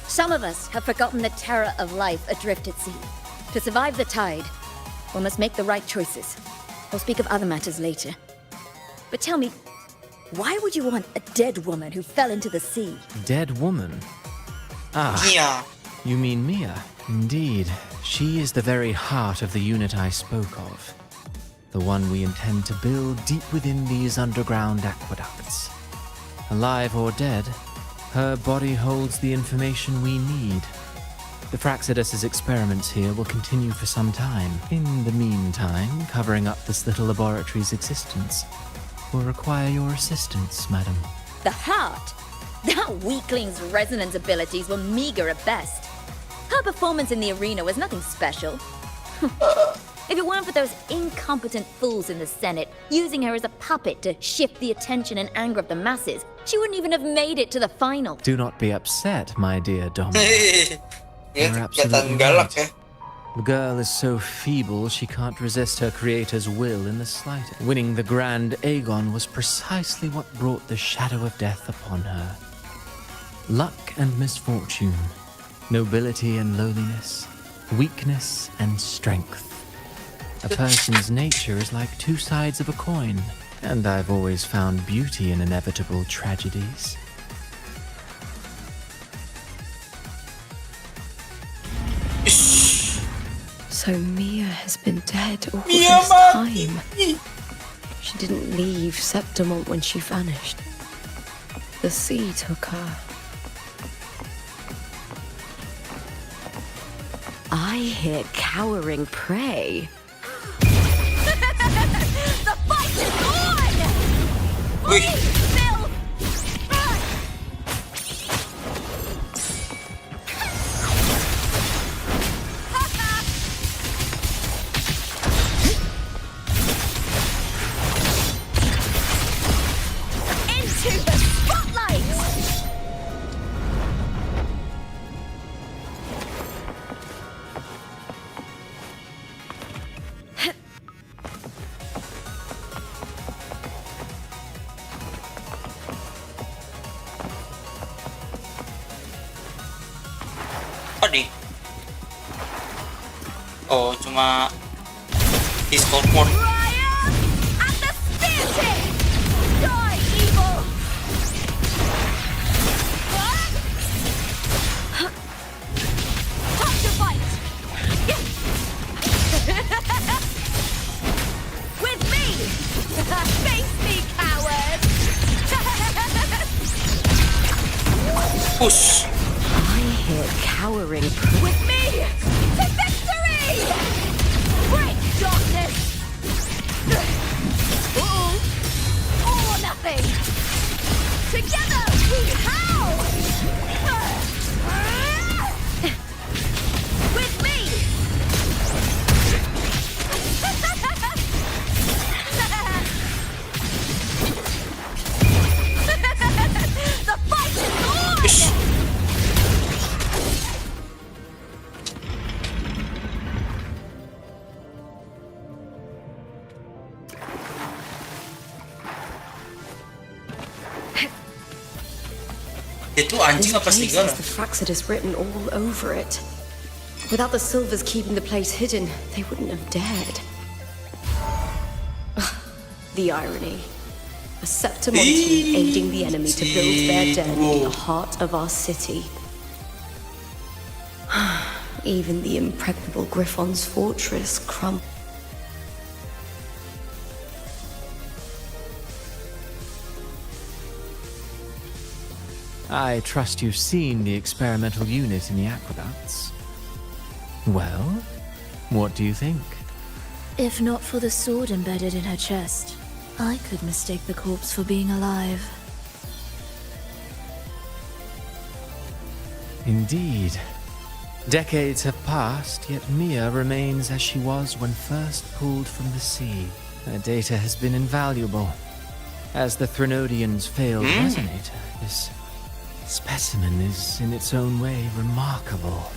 Some of us have forgotten the terror of life adrift at sea. To survive the tide, one must make the right choices. We'll speak of other matters later. But tell me, why would you want a dead woman who fell into the sea? Dead woman? Ah, Mia. you mean Mia? Indeed. She is the very heart of the unit I spoke of. The one we intend to build deep within these underground aqueducts. Alive or dead, her body holds the information we need. The Fraxidus's experiments here will continue for some time. In the meantime, covering up this little laboratory's existence will require your assistance, madam. The heart? That weakling's resonance abilities were meager at best. Her performance in the arena was nothing special. If it weren't for those incompetent fools in the Senate using her as a puppet to shift the attention and anger of the masses, she wouldn't even have made it to the final. Do not be upset, my dear Dominic. Ya, You're kelihatan absolutely galak right. ya. The girl is so feeble she can't resist her creator's will in the slightest. Winning the Grand Aegon was precisely what brought the shadow of death upon her. Luck and misfortune, nobility and lowliness, weakness and strength. A person's nature is like two sides of a coin, and I've always found beauty in inevitable tragedies. So Mia has been dead all Mia this mati. time. She didn't leave Septimont when she vanished. The sea took her. I hear cowering prey. The fight is on! Wih. Phil! Into the spotlight! Oh, cuma discord mode. At the spear tip! Die, evil! Time to fight! With me! Face me, coward! Push. I hear cowering. With me! To victory! Break darkness! All or nothing! Together we howl! With me! The fight is on! Push. Itu anjing apa This serigala? place has the Fraxidus written all over it. Without the Silvers keeping the place hidden, they wouldn't have dared. Ugh, the irony. A Septimontian aiding the enemy to build their den in the heart of our city. Even the impregnable Griffon's fortress crumbled. I trust you've seen the experimental unit in the aqueducts. Well, what do you think? If not for the sword embedded in her chest, I could mistake the corpse for being alive. Indeed. Decades have passed, yet Mia remains as she was when first pulled from the sea. Her data has been invaluable. As the Threnodian's failed resonator, this specimen is in its own way remarkable.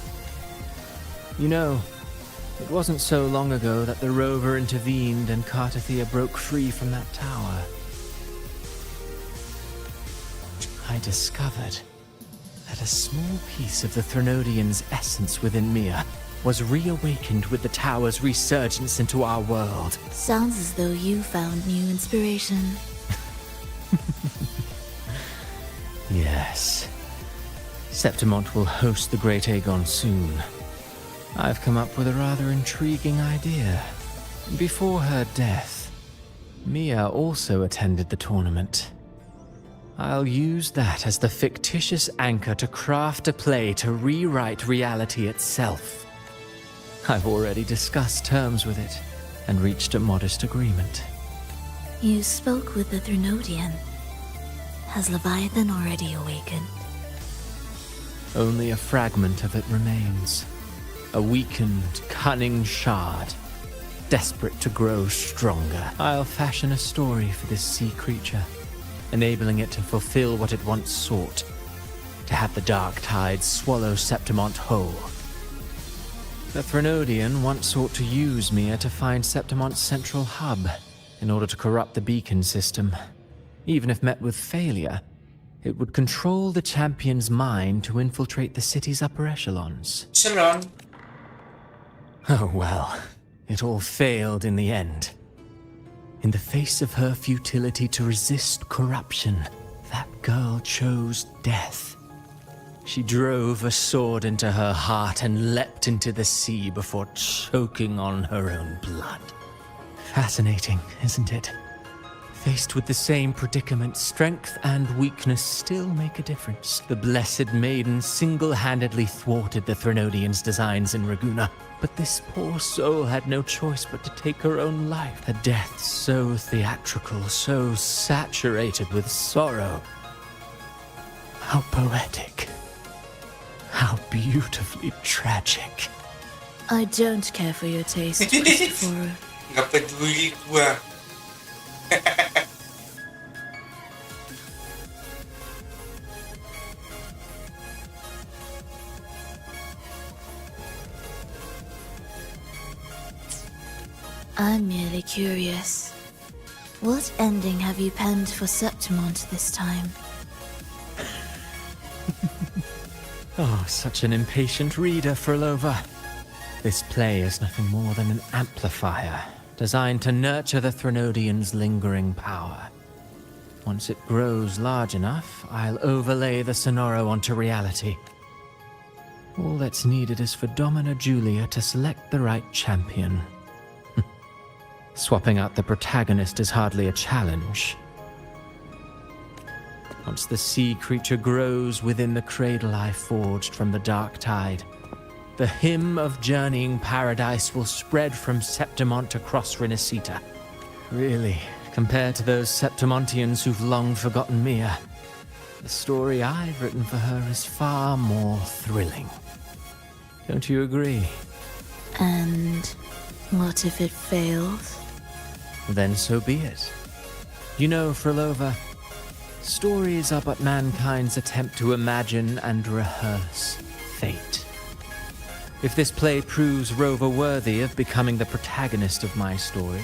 You know, it wasn't so long ago that the rover intervened and Cartathea broke free from that tower. I discovered that a small piece of the Threnodian's essence within Mia was reawakened with the tower's resurgence into our world. Sounds as though you found new inspiration. Yes. Septimont will host the Great Aegon soon. I've come up with a rather intriguing idea. Before her death, Mia also attended the tournament. I'll use that as the fictitious anchor to craft a play to rewrite reality itself. I've already discussed terms with it and reached a modest agreement. You spoke with the Threnodian. Has Leviathan already awakened? Only a fragment of it remains. A weakened, cunning shard, desperate to grow stronger. I'll fashion a story for this sea creature, enabling it to fulfill what it once sought, to have the dark tides swallow Septimont whole. The Threnodian once sought to use Mia to find Septimont's central hub in order to corrupt the beacon system. Even if met with failure, it would control the champion's mind to infiltrate the city's upper echelons. Echelon. Oh well, it all failed in the end. In the face of her futility to resist corruption, that girl chose death. She drove a sword into her heart and leapt into the sea before choking on her own blood. Fascinating, isn't it? Faced with the same predicament, strength and weakness still make a difference. The Blessed Maiden single-handedly thwarted the Threnodian's designs in Raguna, but this poor soul had no choice but to take her own life. A death so theatrical, so saturated with sorrow. How poetic. How beautifully tragic. I don't care for your taste, Kuro. Gak peduli gua. I'm merely curious. What ending have you penned for Septimont this time? Oh, such an impatient reader, Frolova. This play is nothing more than an amplifier designed to nurture the Threnodian's lingering power. Once it grows large enough, I'll overlay the Sonoro onto reality. All that's needed is for Domina Julia to select the right champion. Swapping out the protagonist is hardly a challenge. Once the sea creature grows within the cradle I forged from the dark tide, the hymn of journeying paradise will spread from Septimont across Renacita. Really, compared to those Septimontians who've long forgotten Mia, the story I've written for her is far more thrilling. Don't you agree? And what if it fails? Then so be it. You know, Frilova, stories are but mankind's attempt to imagine and rehearse fate. If this play proves Rover worthy of becoming the protagonist of my story,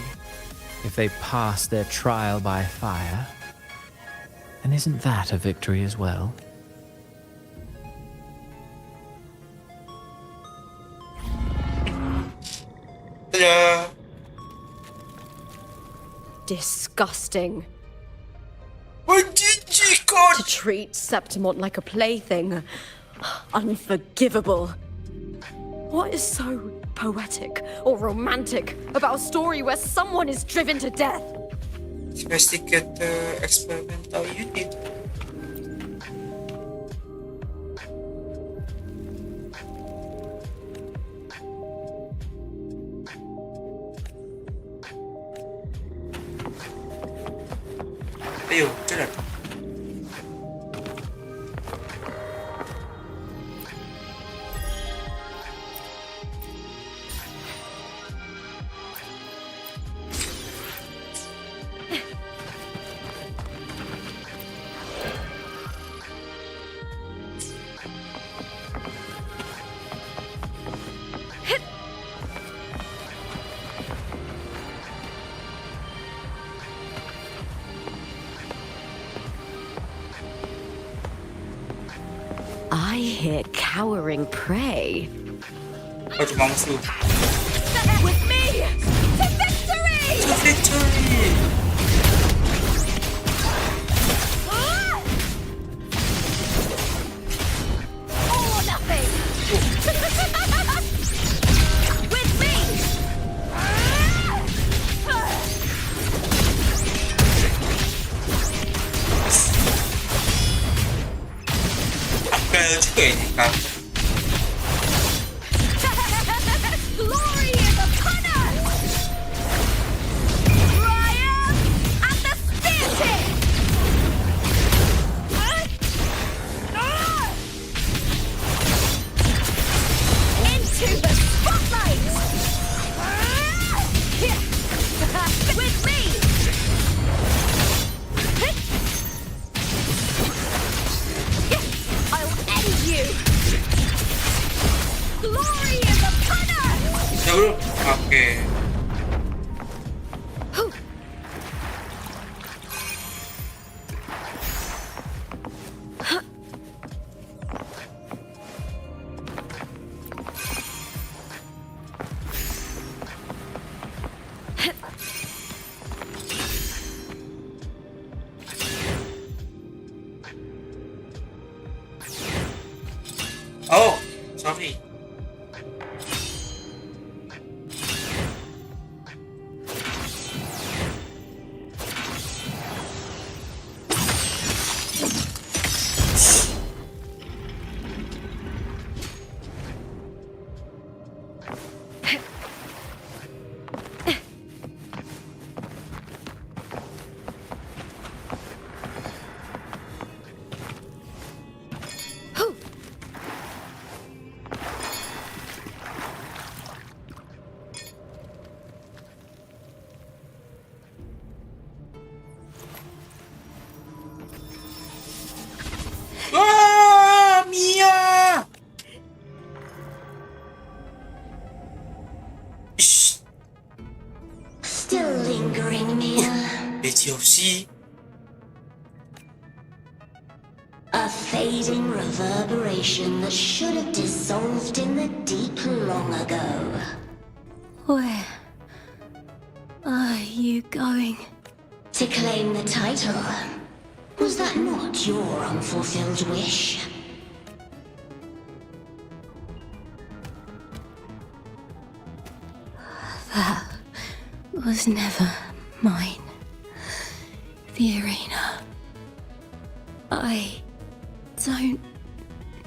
if they pass their trial by fire, then isn't that a victory as well? Hello. Disgusting. What did you got? To treat Septimont like a plaything. Unforgivable. What is so poetic or romantic about a story where someone is driven to death? Investigate the experimental unit. Ayo, jalan. I hear cowering prey. Oh, cuma musuh. With me! To victory! To victory! All or nothing! With me! Apel juga ini kan. Glory is upon us! Triumph at the spear tip! Into the spotlight! With me! I'll end you! Glory is upon us! Ya bro, oke. Oh, sorry. Wah, Mia! Shh, Still lingering, Mia. HOC. A fading revolt. reverberation that should have dissolved in the deep long ago. Where are you going? To claim the title. Was that not your unfulfilled wish? That was never mine. The arena. I don't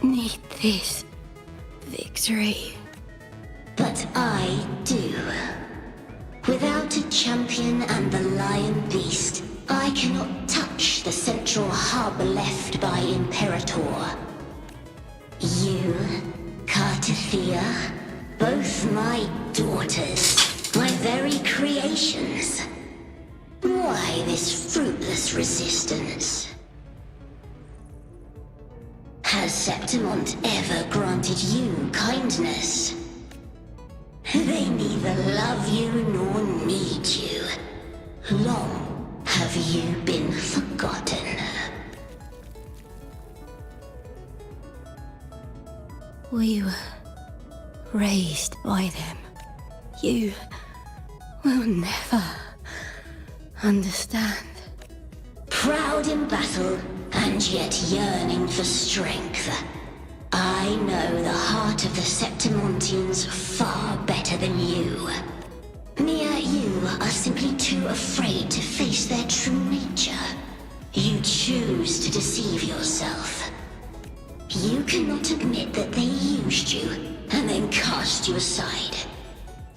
need this victory. But I do. Without a champion and the lion beast, I cannot touch the central hub left by Imperator. You, Cartathea, both my daughters, my very creations. Why this fruitless resistance? Has Septimont ever granted you kindness? They neither love you nor need you. Long have you been forgotten. We were raised by them. You will never understand. Proud in battle, and yet yearning for strength. I know the heart of the Septimontians far better than you. Mia, you are simply too afraid to face their true nature. You choose to deceive yourself. You cannot admit that they used you and then cast you aside.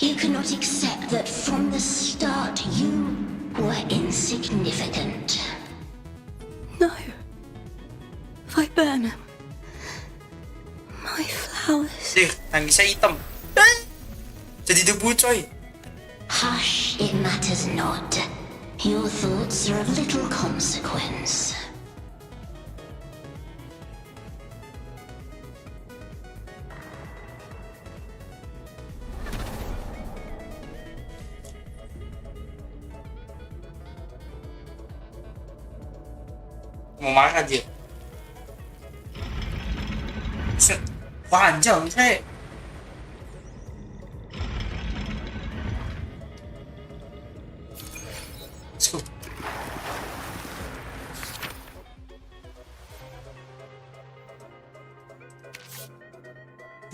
You cannot accept that from the start you were insignificant. No. Viburnum. My flowers. Nangis sa itam. Jadi debu coy. Hush, it matters not. Your thoughts are of little consequence. Mau marah dia. Panjang saya. Let's go.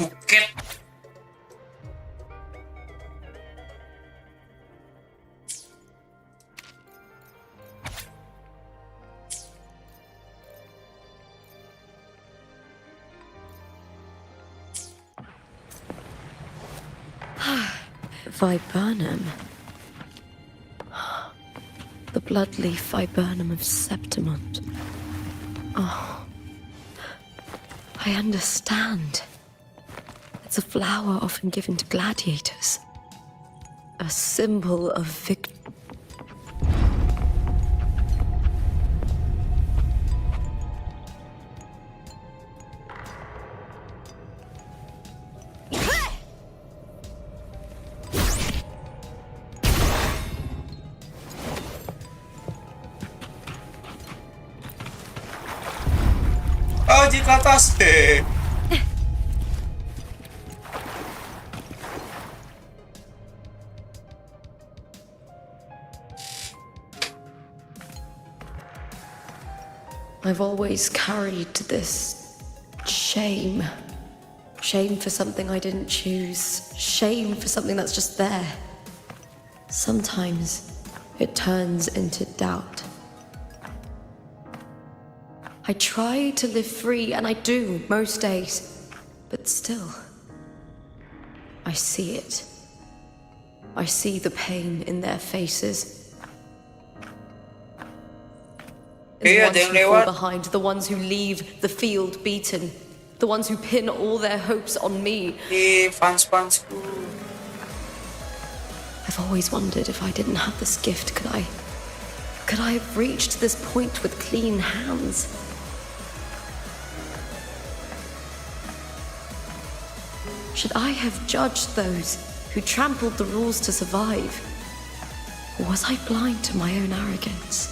Buket. Viburnum. The bloodleaf viburnum of Septimont. Oh, I understand. It's a flower often given to gladiators. A symbol of victory. Oh, di ke atas. I've always carried this shame. Shame for something I didn't choose. Shame for something that's just there. Sometimes it turns into doubt. I try to live free, and I do most days. But still, I see it. I see the pain in their faces. In the ones who fall behind, the ones who leave the field beaten, the ones who pin all their hopes on me. Fans. I've always wondered if I didn't have this gift, could I have reached this point with clean hands? Should I have judged those who trampled the rules to survive? Or was I blind to my own arrogance?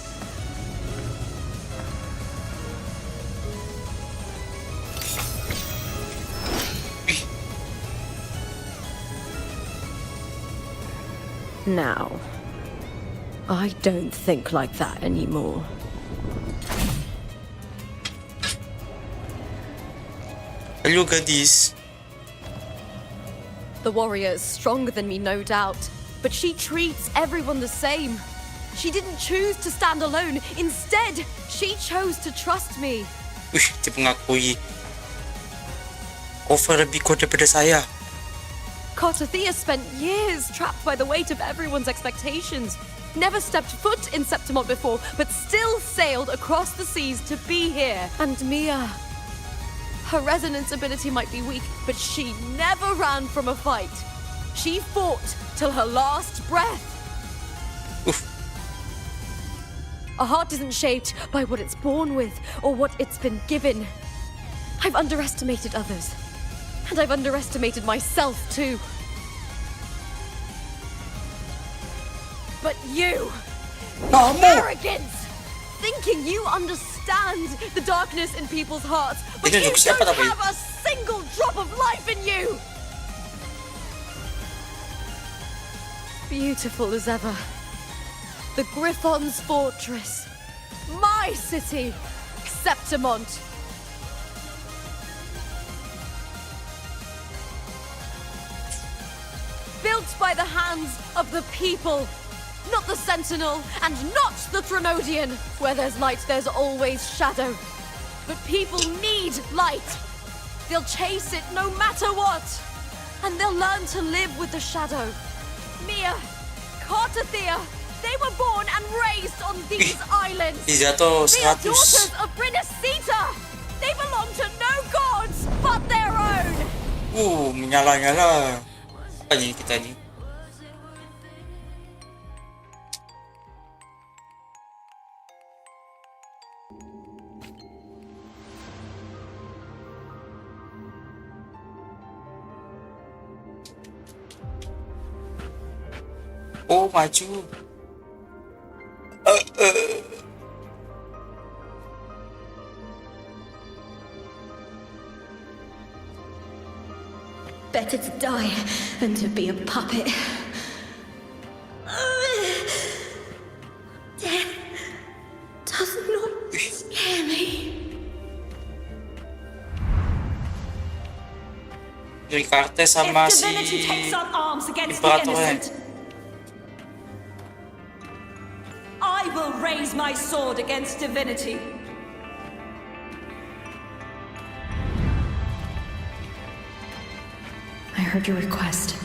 Now, I don't think like that anymore. Hello, gadis. The warrior is stronger than me, no doubt, but she treats everyone the same. She didn't choose to stand alone. Instead, she chose to trust me. Wih, dia mengakui. Kau lebih kuat daripada saya. Cartathea spent years trapped by the weight of everyone's expectations. Never stepped foot in Septimont before, but still sailed across the seas to be here. And Mia, her resonance ability might be weak, but she never ran from a fight. She fought till her last breath. Oof. A heart isn't shaped by what it's born with or what it's been given. I've underestimated others. And I've underestimated myself too. But you, arrogance, thinking you understand the darkness in people's hearts, but you don't have a single drop of life in you. Beautiful as ever. The Griffon's fortress. My city, Septimont. Built by the hands of the people. Not the Sentinel, and not the Trinodian. Where there's light, there's always shadow. But people need light. They'll chase it no matter what. And they'll learn to live with the shadow. Mia, Cartathea, they were born and raised on these islands. They are daughters of Brinisita. They belong to no gods but their own. Menyala-nyala. Apa ni kita ni? Oh, maju. Better to die than to be a puppet. Death does not scare me. Ricarte sama si Imperator. I will raise my sword against divinity. I heard your request.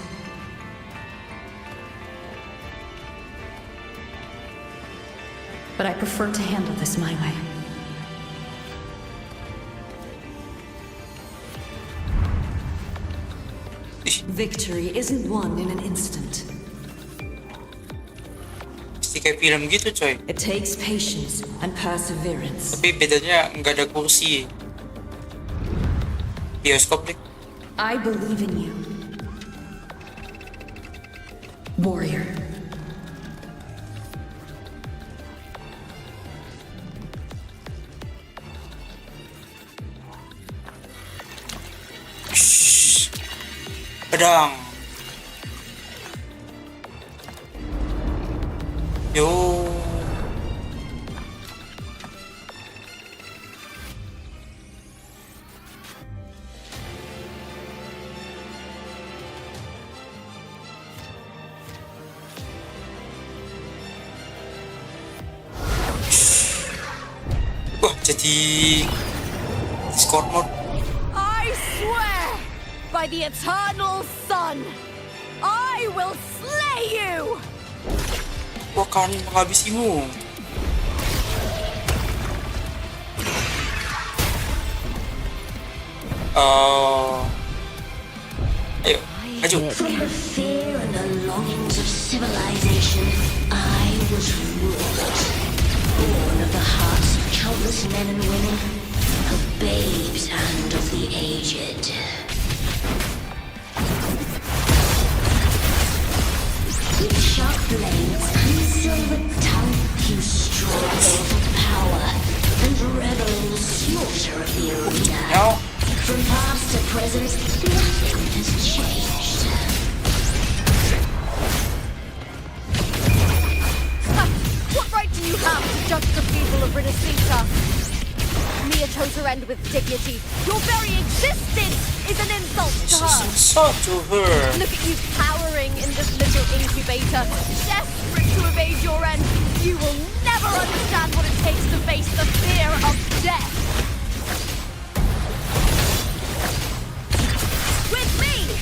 But I prefer to handle this my way. Victory isn't won in an instant. Mesti kayak film gitu, coy. It takes patience and perseverance. Tapi bedanya nggak ada kursi. Bioskop deh. I believe in you. Warrior. Shh. Pedang. Yo. Wah, jadi Discord mode. I swear by the eternal sun, I will slay you. Gua akan menghabisimu. Ayo, maju. From the fear and the longings of civilization, I was ruled. Born of the hearts of countless men and women, of babes and of the aged. With sharp blades and silver tongue, you strive for power and revel in the slaughter of the arena. No. From past to present, nothing has changed. Renacita. Mia chose her end with dignity. Your very existence is an insult to her. Insult to her. Look at you cowering in this little incubator, desperate to evade your end. You will never understand what it takes to face the fear of death. With me!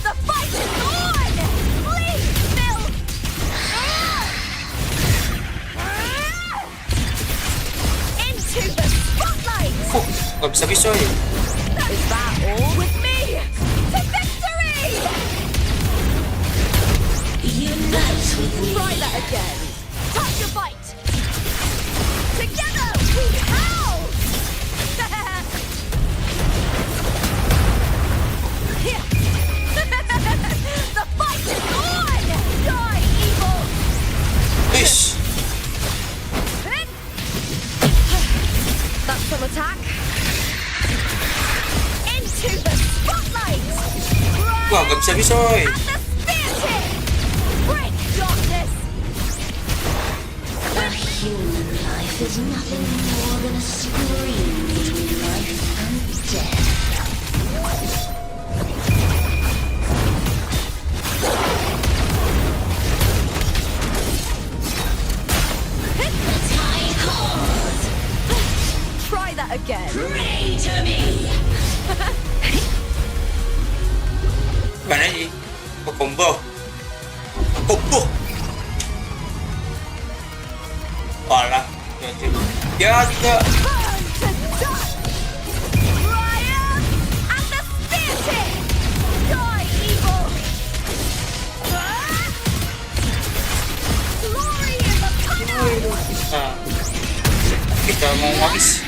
The fight is on! Please, Bill! Into the spotlight! Gak bisa coy. Is that all? With me! To victory! Unite with me. Try that again. Time to fight! Together we howl! The fight is on! Die, evil! Ish. That's some attack. Into the spotlight! Wah, gak bisa coy. At the spear tip! Break darkness! A human life is nothing more than a scream between life and death. The tide calls. Try that again. Pray to me. Mana ni? Combo. Combo. Walah. Ya juga. Burn to dust! Triumph at the spear tip! Die, evil! Glory in the tunnel! Nah, kita mau habis.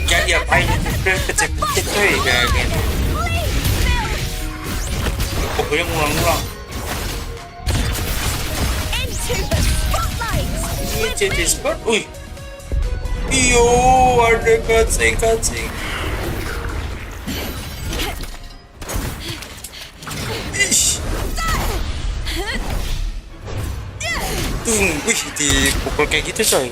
Jadi apain itu? Pecah-pecah coy. Kayak gitu. Please, Bill! Pokoknya ngulang-ngulang. Into the spotlight! Ini jadi spot. Wih. Iyo, ada kancing-kancing. Ish. Wih, dipukul kayak gitu coy.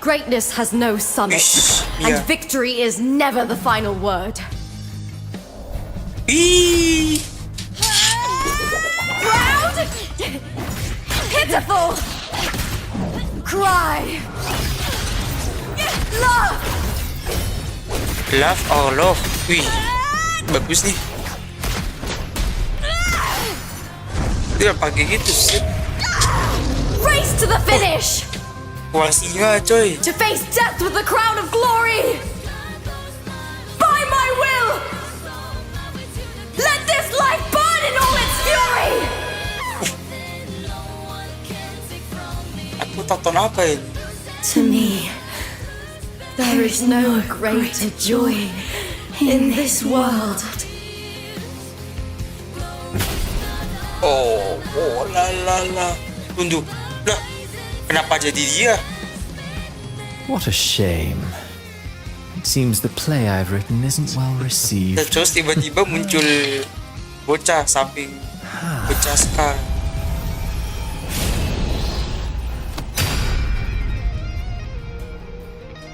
Greatness has no summit, Ish, and yeah. victory is never the final word. Ih. Proud! Pitiful! Cry! Love! Love or love. Wih, bagus nih. Dia pakai gitu sih. Race to the finish! Wah, singa coy. To face death with the crown of glory! By my will! Let this life burn in all its fury! Aku tonton apa ini? To me, there is no greater joy in this world. Oh, la. Tunduk. Lah, kenapa jadi dia? What a shame. It seems the play I've written isn't well received. Terus tiba-tiba muncul bocah samping bocah Scar.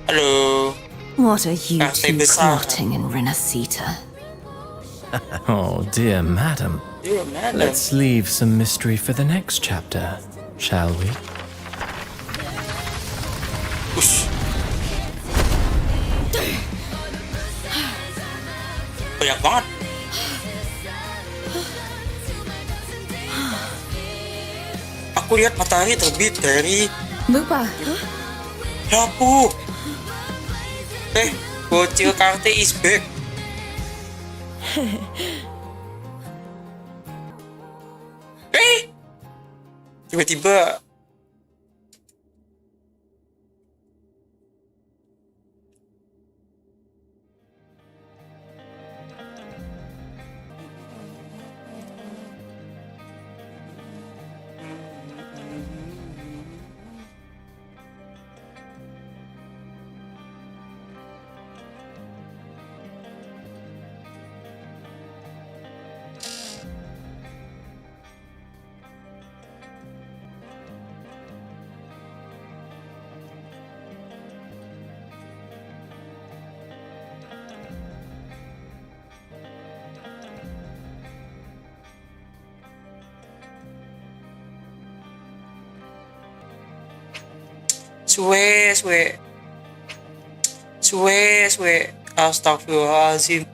Halo. What are you Ah, two besar. plotting in Renacita? Oh, dear madam. Dear madam. Let's leave some mystery for the next chapter, shall we? Ush. Banyak banget. Aku lihat matahari terbit dari Lupa. lampu. Bocil Karte is back. Tiba-tiba Suwe. Astagfirullahaladzim.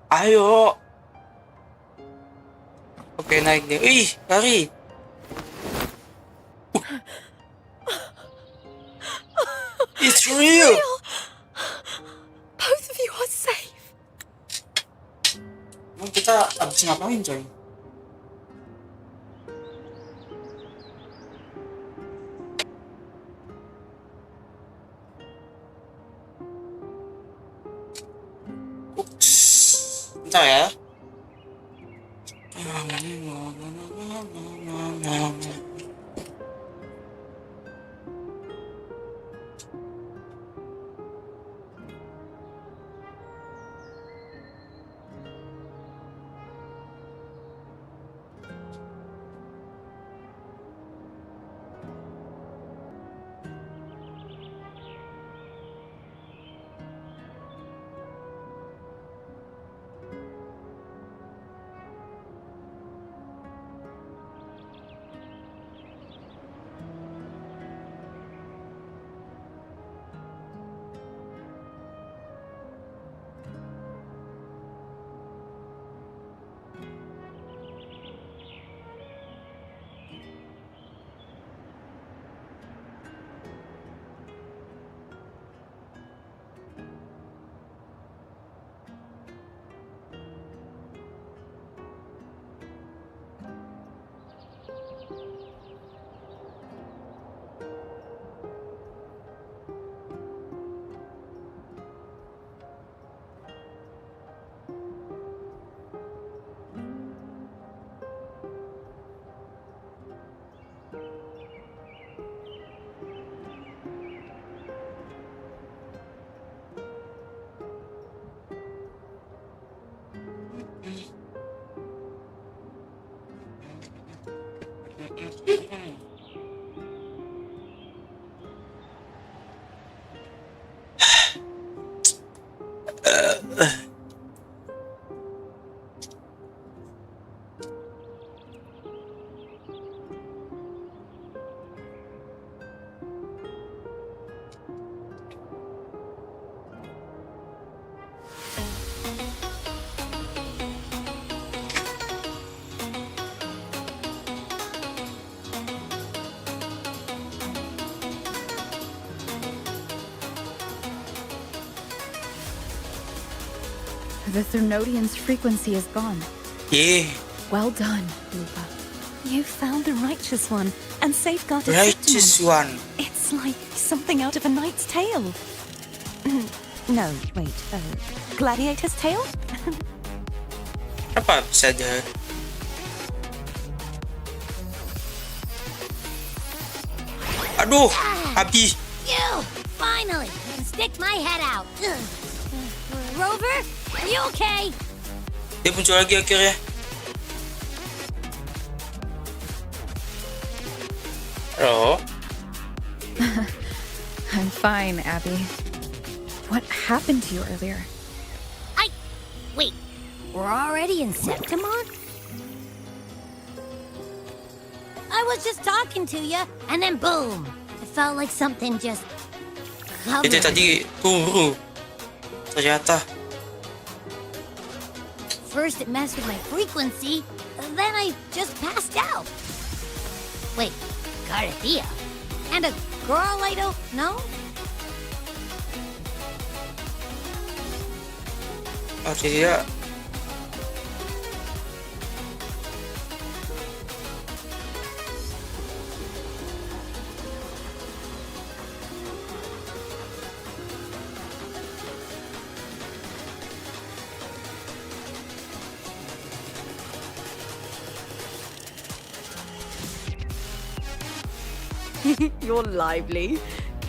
Ayo. Oke, naik dia. Ih, lari. It's real. Both of you are safe. Emang kita abis ngapain, coy? Ups. Bentar ya. The Thermodian's frequency is gone. Yeah. Well done, Lupa. You found the righteous one and safeguarded Righteous Septimon. one. It's like something out of a knight's tale. No, wait. Gladiator's tale? Apa saja? Aduh, Abi. You! Finally! I can stick my head out. Ugh. Rover, are you okay? Dia muncul lagi akhirnya. Halo? I'm fine, Abby. What happened to you earlier? Wait, we're already in Septimon? I was just talking to you, and then boom! It felt like something just covered. Itu tadi guru. Ternyata. First it messed with my frequency, then I just passed out. Wait, Garthia? And a girl I don't know? Oh tidak. You're lively.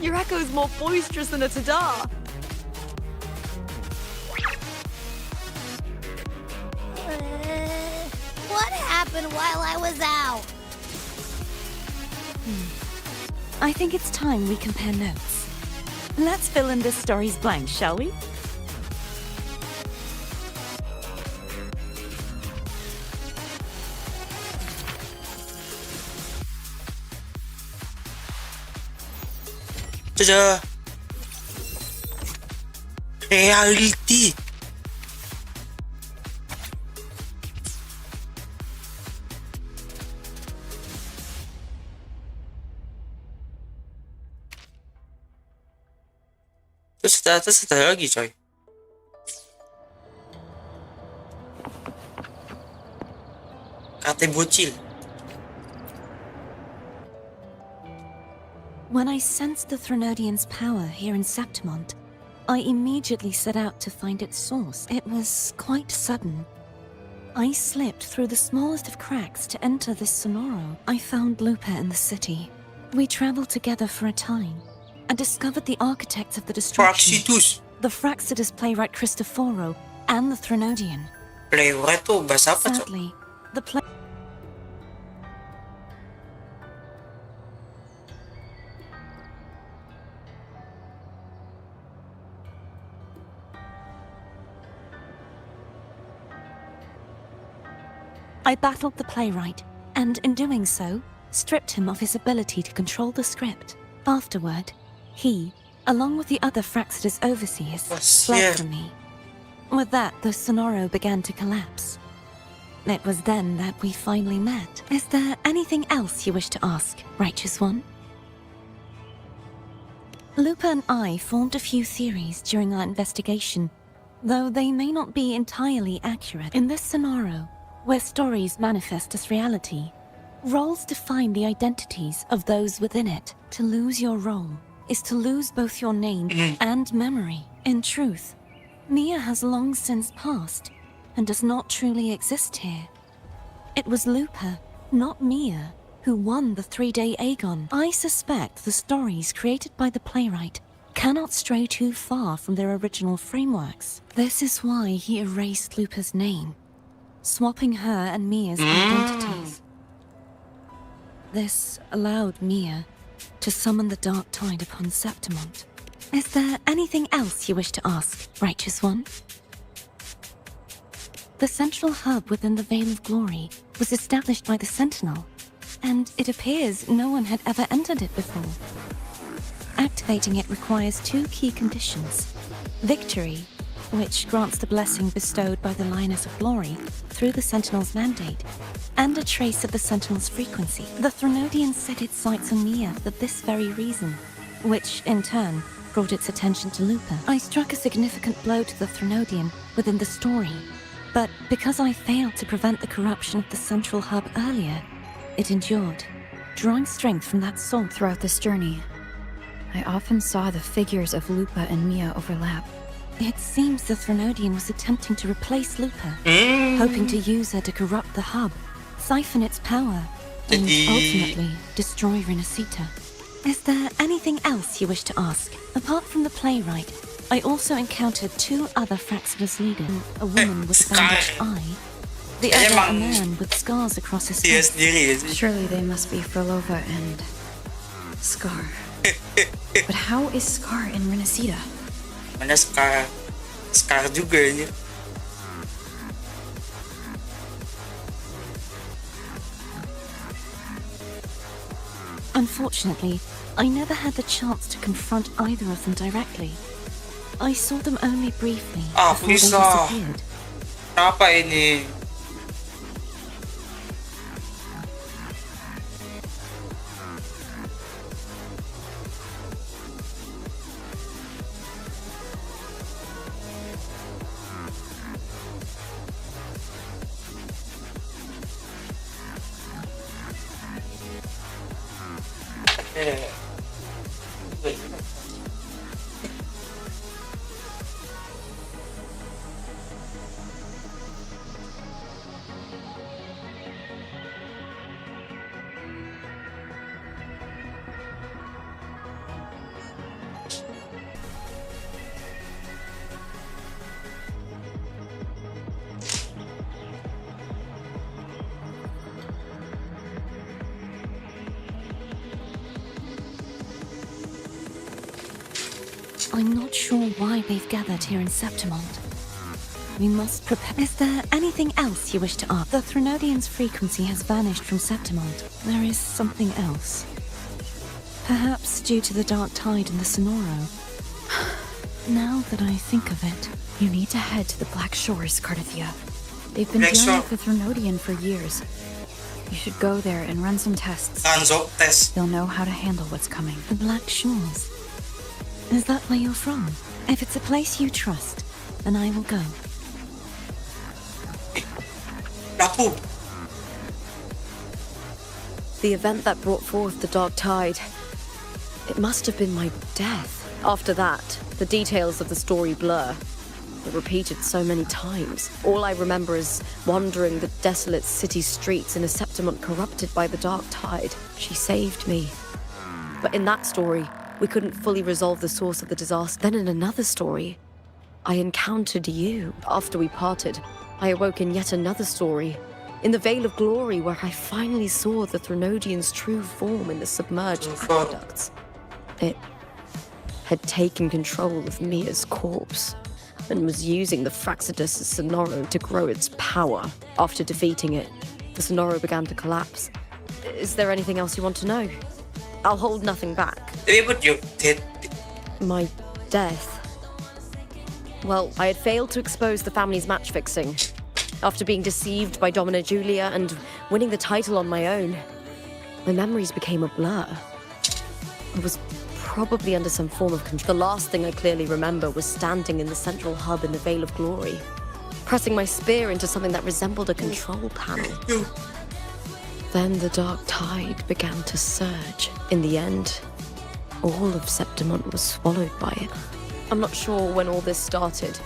Your echo's more boisterous than a tada. What happened while I was out? I think it's time we compare notes. Let's fill in this story's blanks, shall we? Tada! Reality! Terus ada lagi coy. Kate bocil. When I sensed the Threnodian's power here in Septimont, I immediately set out to find its source. It was quite sudden. I slipped through the smallest of cracks to enter this Sonoro. I found Lupa in the city. We traveled together for a time and discovered the architects of the destruction. Praxitus. The Fraxidus playwright Cristoforo and the Threnodian. Playwright tuh bahasa apa coy? Sadly, the play... I battled the playwright, and in doing so, stripped him of his ability to control the script. Afterward, he, along with the other Fraxidus overseers, fled from me. With that, the Sonoro began to collapse. It was then that we finally met. Is there anything else you wish to ask, Righteous One? Lupa and I formed a few theories during our investigation, though they may not be entirely accurate. In this Sonoro, where stories manifest as reality, roles define the identities of those within it. To lose your role is to lose both your name and memory. In truth, Mia has long since passed and does not truly exist here. It was Lupa, not Mia, who won the 3-day Aegon. I suspect the stories created by the playwright cannot stray too far from their original frameworks. This is why he erased Lupa's name, swapping her and Mia's identities. This allowed Mia to summon the Dark Tide upon Septimont. Is there anything else you wish to ask, Righteous One? The central hub within the Veil of Glory was established by the Sentinel, and it appears no one had ever entered it before. Activating it requires 2 key conditions: victory, which grants the blessing bestowed by the Lioness of Glory through the Sentinel's mandate, and a trace of the Sentinel's frequency. The Threnodian set its sights on Mia for this very reason, which, in turn, brought its attention to Lupa. I struck a significant blow to the Threnodian within the story, but because I failed to prevent the corruption of the central hub earlier, it endured, drawing strength from that soul. Throughout this journey, I often saw the figures of Lupa and Mia overlap. It seems the Threnodian was attempting to replace Lupa, hoping to use her to corrupt the hub, siphon its power, and ultimately destroy Renacita. Is there anything else you wish to ask? Apart from the playwright, I also encountered 2 other Fraxidus leaders, a woman with a bandaged eye, the other a man with scars across his face. Surely they must be Frolova and Scar. But how is Scar in Renacita? Mana Scar juga ini. Unfortunately, I never had the chance to confront either of them directly. I saw them only briefly before they disappeared. Apa ini? I'm not sure why they've gathered here in Septimont. We must prepare. Is there anything else you wish to ask? The Threnodian's frequency has vanished from Septimont. There is something else. Perhaps due to the dark tide in the Sonoro. Now that I think of it, You need to head to the Black Shores, Cardathia. They've been Black dealing Shore. with the Threnodian for years. You should go there and run some tests. Hands-up test. They'll know how to handle what's coming. the Black Shores. Is that where you're from? If it's a place you trust, then I will go. Lapu. The event that brought forth the dark tide. It must have been my death. After that, the details of the story blur. They're repeated so many times. All I remember is wandering the desolate city streets in a Septimont corrupted by the dark tide. She saved me. But in that story, we couldn't fully resolve the source of the disaster. Then in another story, I encountered you. After we parted, I awoke in yet another story. In the Vale of Glory, where I finally saw the Threnodian's true form in the submerged aqueducts. It had taken control of Mia's corpse and was using the Fraxidus' Sonoro to grow its power. After defeating it, the Sonoro began to collapse. Is there anything else you want to know? I'll hold nothing back. But you did. My death. Well, I had failed to expose the family's match fixing. After being deceived by Domina Julia and winning the title on my own, my memories became a blur. I was probably under some form of control. The last thing I clearly remember was standing in the central hub in the Vale of Glory, pressing my spear into something that resembled a control panel. Then the dark tide began to surge. In the end, all of Septimont was swallowed by it. I'm not sure when all this started,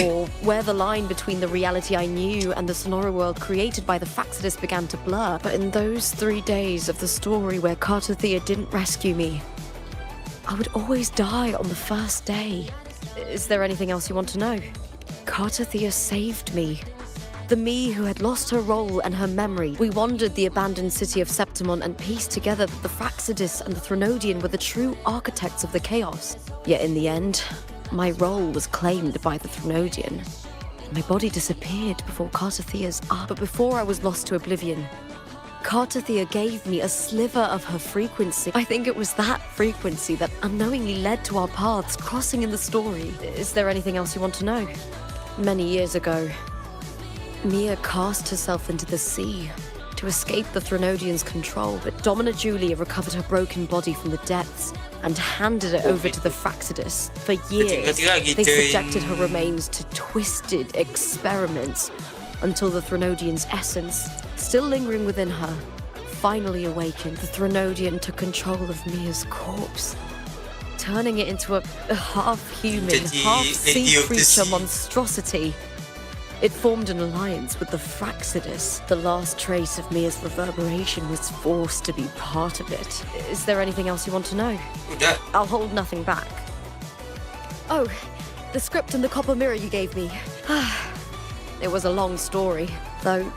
or where the line between the reality I knew and the Sonoro world created by the Fraxidus began to blur, but in those 3 days of the story where Cartathea didn't rescue me, I would always die on the first day. Is there anything else you want to know? Cartathea saved me. The me who had lost her role and her memory. We wandered the abandoned city of Septimont and pieced together that the Fraxidus and the Threnodian were the true architects of the chaos. Yet in the end, my role was claimed by the Threnodian. My body disappeared before Cartathea's art. But before I was lost to oblivion, Cartathea gave me a sliver of her frequency. I think it was that frequency that unknowingly led to our paths crossing in the story. Is there anything else you want to know? Many years ago, Mia cast herself into the sea to escape the Threnodian's control, but Domina Julia recovered her broken body from the depths and handed it over to the Fraxidus. For years, they subjected her remains to twisted experiments until the Threnodian's essence, still lingering within her, finally awakened. The Threnodian took control of Mia's corpse, turning it into a half-human, half-sea creature monstrosity. It formed an alliance with the Fraxidus. The last trace of Mia's reverberation was forced to be part of it. Is there anything else you want to know? I'll hold nothing back. Oh, the script and the copper mirror you gave me. It was a long story, though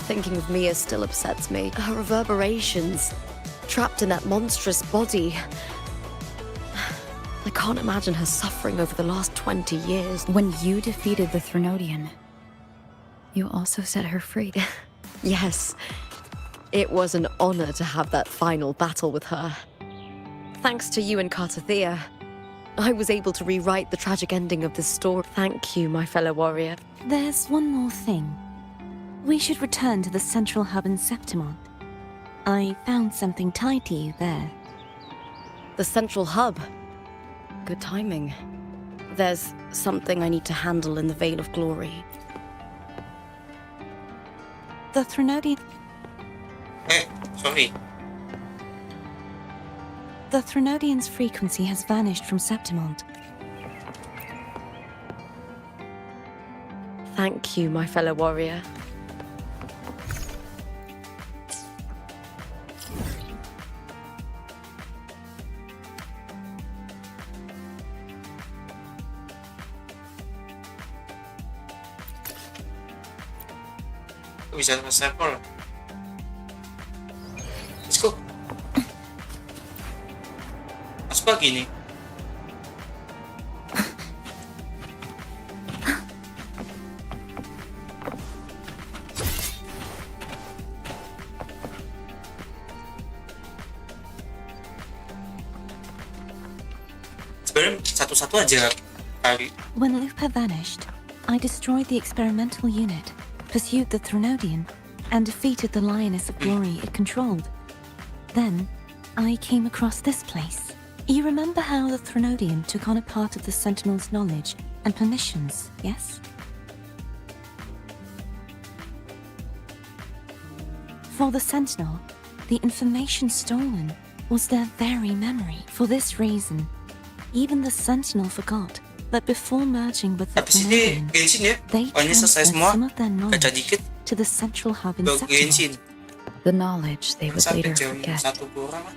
thinking of Mia still upsets me. Her reverberations, trapped in that monstrous body. I can't imagine her suffering over the last 20 years. When you defeated the Threnodian, you also set her free. Yes, it was an honor to have that final battle with her. Thanks to you and Cartathea, I was able to rewrite the tragic ending of this story. Thank you, my fellow warrior. There's one more thing. We should return to the central hub in Septimont. I found something tied to you there. The central hub. Good timing. There's something I need to handle in the Vale of Glory. The Threnodian... Sorry. The Threnodian's frequency has vanished from Septimont. Thank you, my fellow warrior. Bisa nge-sample. Let's go. Mas pagi nih. Sebenarnya satu-satu aja kali. When Lupa vanished, I destroyed the experimental unit, pursued the Threnodian, and defeated the Lioness of Glory it controlled. Then, I came across this place. You remember how the Threnodian took on a part of the Sentinel's knowledge and permissions, yes? For the Sentinel, the information stolen was their very memory. For this reason, even the Sentinel forgot that before merging with the Habis ini Threnodian, Genshin ya. they Oh, ini selesai transferred semua. some of their Baca knowledge dikit. to the central hub in Bawa Genshin. Septimont. The knowledge they would Sampai later jam forget. 1 kurang lah.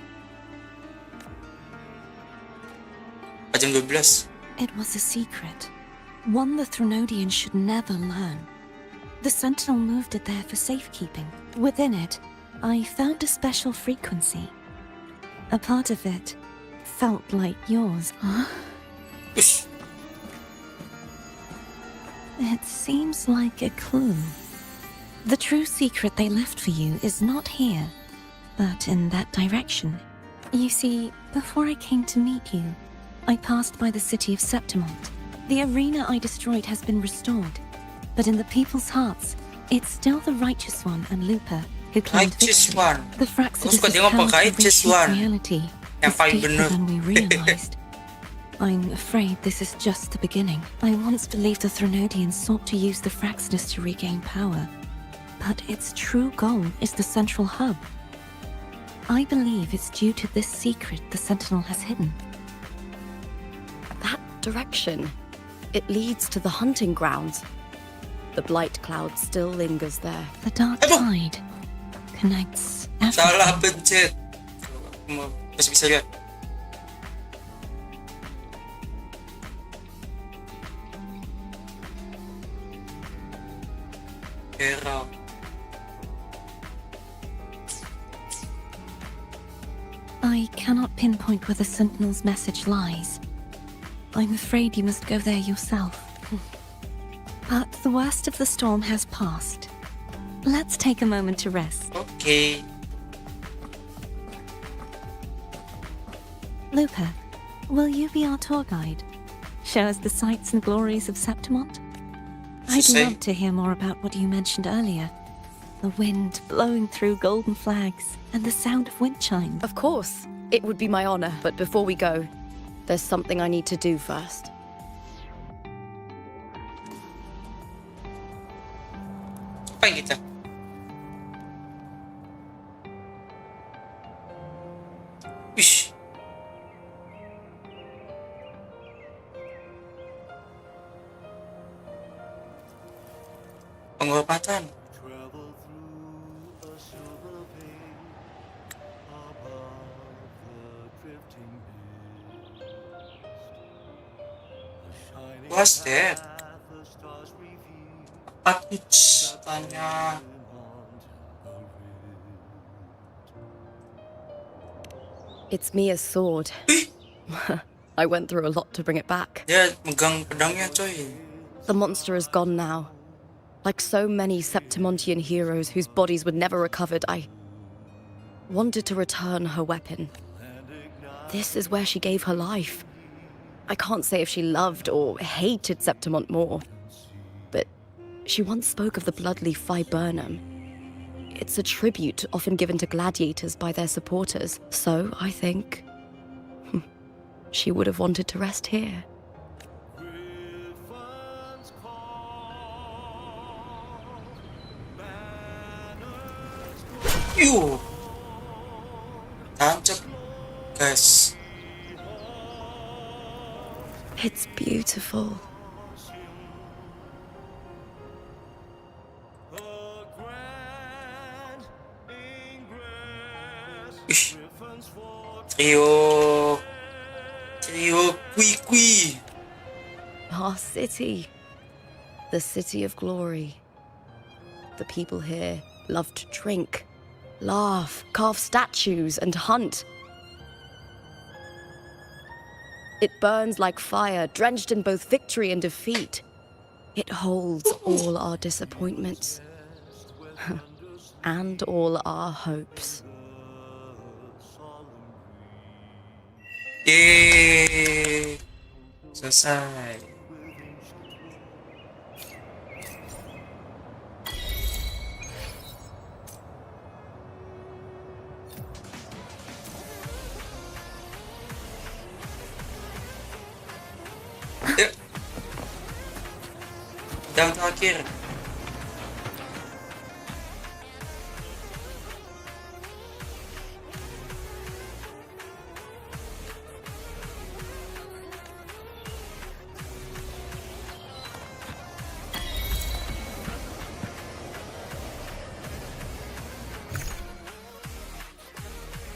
Jam 12. It was a secret, one the Threnodian should never learn. The Sentinel moved it there for safekeeping. Within it, I found a special frequency. A part of it felt like yours. Ush. It seems like a clue. The true secret they left for you is not here, but in that direction. You see, before I came to meet you, I passed by the city of Septimont. The arena I destroyed has been restored, but in the people's hearts, it's still the Righteous One and Lupa who claimed Righteous victory. One. The Fraxidus' suka dia ngomong power to Righteous reshape One. reality Yang is paling deeper bener. than we realized. I'm afraid this is just the beginning. I once believed the Threnodians sought to use the Fraxidus to regain power, but its true goal is the central hub. I believe it's due to this secret the Sentinel has hidden. That direction. It leads to the hunting grounds. The blight cloud still lingers there. The dark Aduh. tide connects Salah everything. pencet. Masih bisa lihat. Era. I cannot pinpoint where the Sentinel's message lies. I'm afraid you must go there yourself. But the worst of the storm has passed. Let's take a moment to rest. Oke. Lupa, will you be our tour guide? Show us the sights and glories of Septimont? I'd Say- love to hear more about what you mentioned earlier. The wind blowing through golden flags and the sound of wind chimes. Of course, it would be my honor. But before we go, there's something I need to do first. Apain kita? Ish. Penghormatan. What's that? Apa tuh? Tanya. It's Mia's sword. I went through a lot to bring it back. Dia megang pedangnya coy. The monster is gone now. Like so many Septimontian heroes whose bodies were never recovered, I wanted to return her weapon. This is where she gave her life. I can't say if she loved or hated Septimont more, but she once spoke of the bloodleaf viburnum. It's a tribute often given to gladiators by their supporters, so I think she would have wanted to rest here. Yuh. Tancap, guys. It's beautiful. Ish. Trio. Trio kui. Our city. The city of glory. The people here love to drink, laugh, carve statues, and hunt. It burns like fire, drenched in both victory and defeat. It holds all our disappointments and all our hopes. Yeay. Selesai. Yuk. Dan terakhir.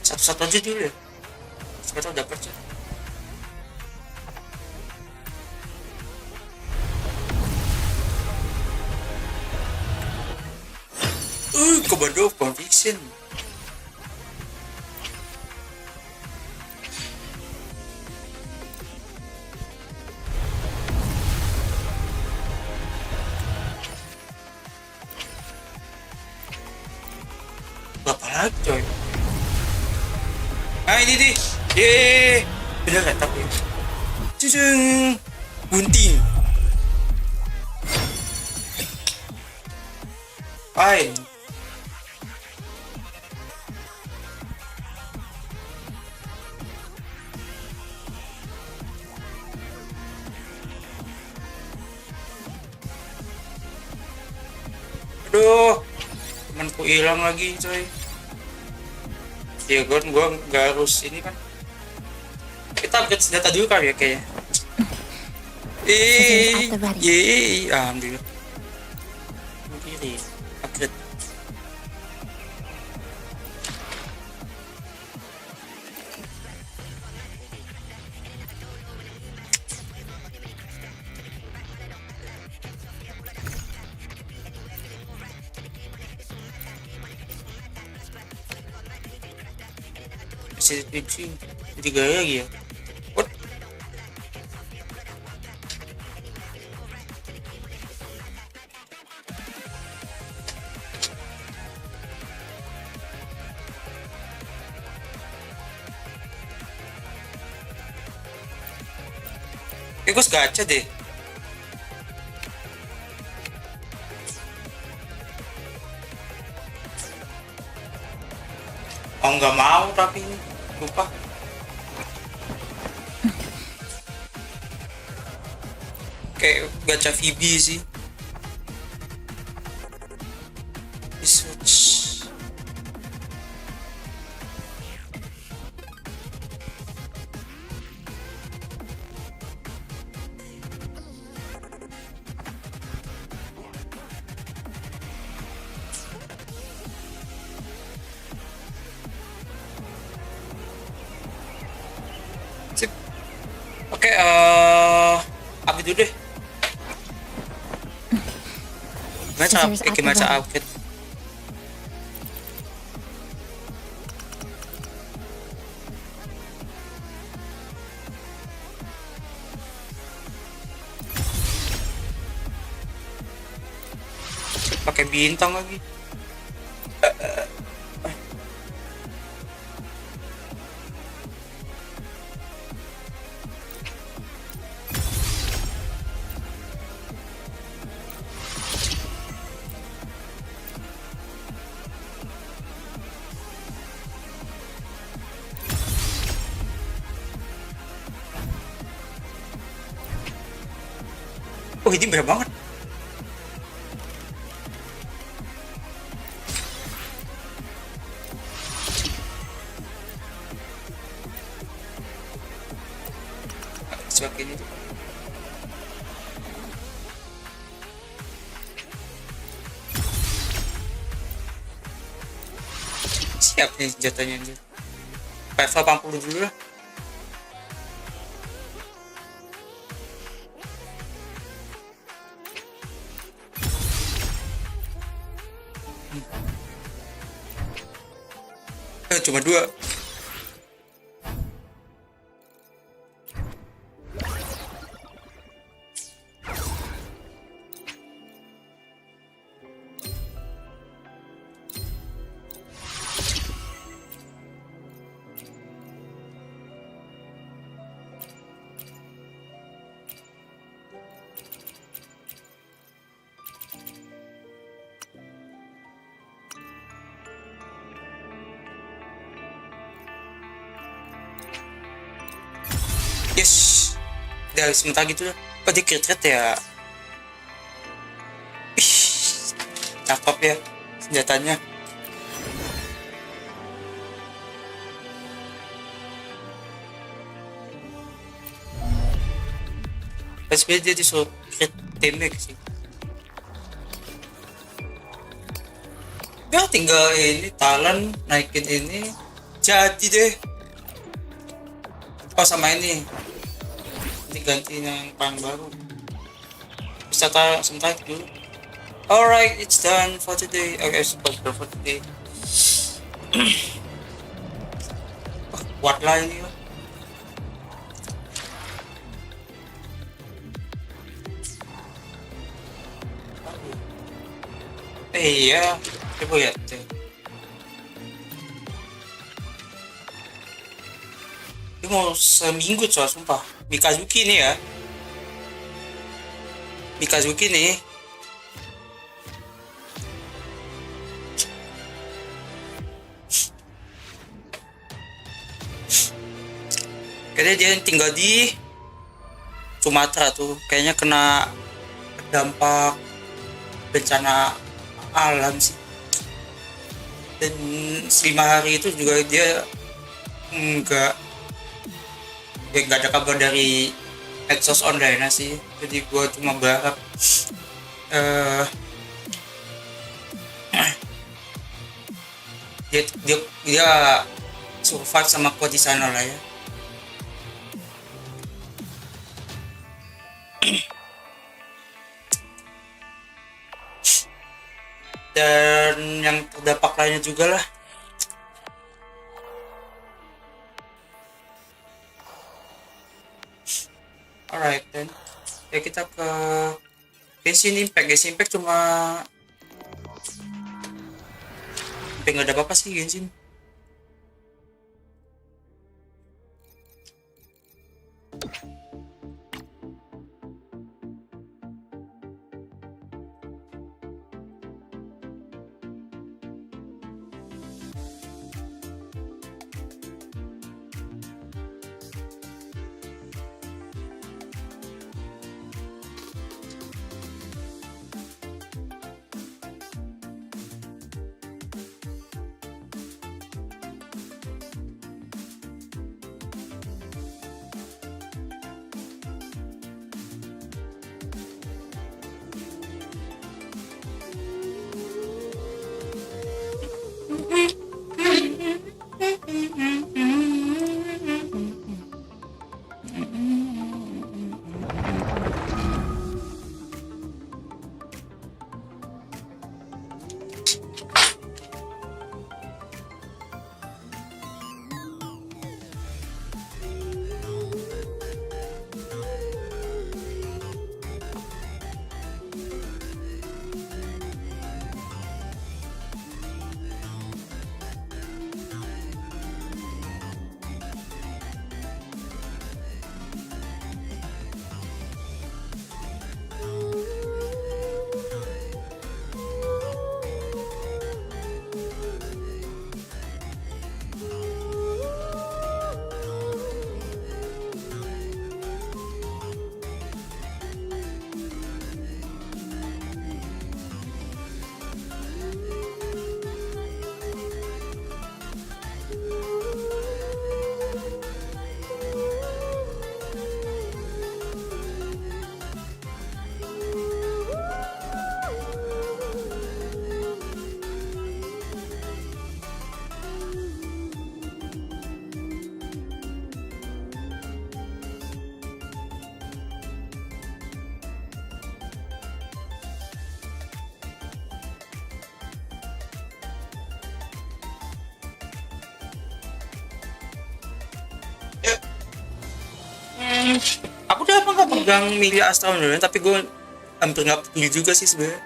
Satu-satu aja dulu ya. Sekarang dapat sih. Command of Conviction. Berapa lagi coy? Ah ini nih. Yeay. Bener gak tapi? Cusung. Gunting. Fine. Aduh, temanku hilang lagi coy. Ya gua nggak harus ini kan. Kita upgrade senjata dulu kali ya kayaknya. Yeay, alhamdulillah. Kiri, upgrade. Masih 3 lagi ya. What? Gue gacha deh. Oh nggak mau tapi ini lupa. Kayak gacha Phoebe sih. Research. Sip. Oke, update dulu deh. Gimana cara update? Pakai bintang lagi. Oh ini berat banget. Sebagainya. Siap nih senjatanya anjir. Level 80 dulu lah. Cuma 2. Yes. Dari sebentar gitu. Kok dia krit-krit ya? Ih, cakep ya senjatanya. Sebenarnya dia disuruh crit damage sih. Ya tinggal ini talent naikin ini jadi deh. Oh sama ini ganti yang paling baru. Bisa taruh sebentar dulu. Alright, it's done for today. Okay, for today. Oh, kuat lah ini. Iya, coba lihat deh. Ini mau seminggu coy, sumpah. Mikazuki nih ya. Mikazuki nih. Kayaknya dia tinggal di Sumatera tuh. Kayaknya kena dampak bencana alam sih. Dan 5 hari itu juga dia nggak ada kabar dari medsos online sih. Jadi gue cuma berharap dia survive sama kuat di sana lah ya. Dan yang terdampak lainnya juga lah. Alright then, ya kita ke Genshin Impact. Genshin Impact cuma nggak ada apa-apa sih Genshin. Aku udah apa nggak pegang milih Astra dulu, tapi gue hampir nggak peduli juga sih sebenarnya.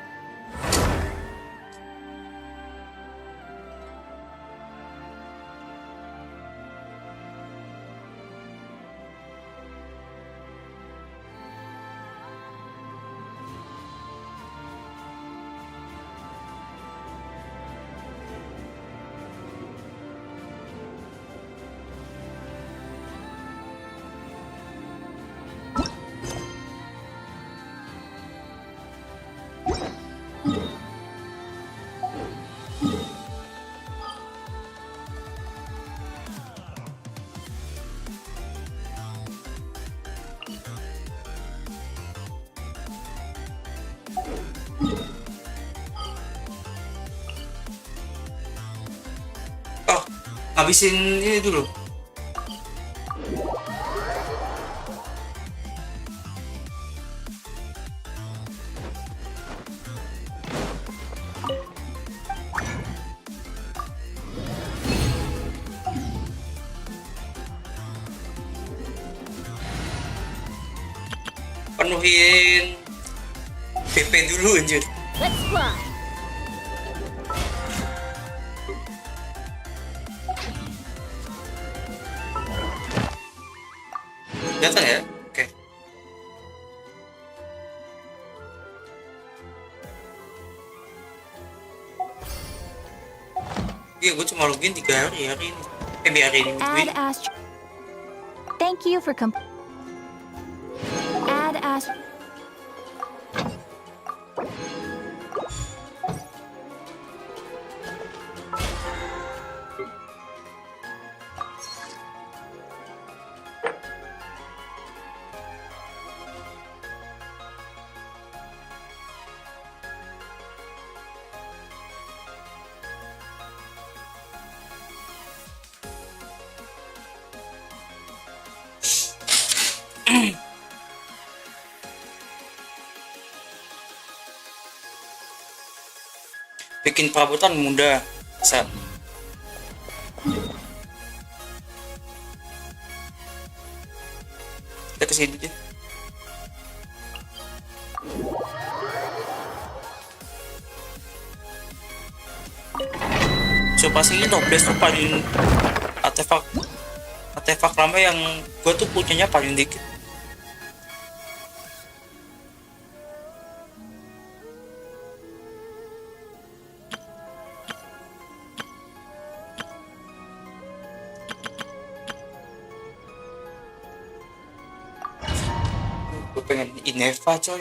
habisin ini dulu. Penuhin BP dulu anjir. Let's fly. Datang ya? Oke. Iya, gue cuma login 3 hari ini. Biar hari ini Add Astro. Thank you for Add Astro. Bikin perabotan mudah. Bisa. Kita kesini deh. So pasti ini nobles tuh paling artefak lama yang gue tuh punyanya paling dikit. Gue pengen Ineva coy.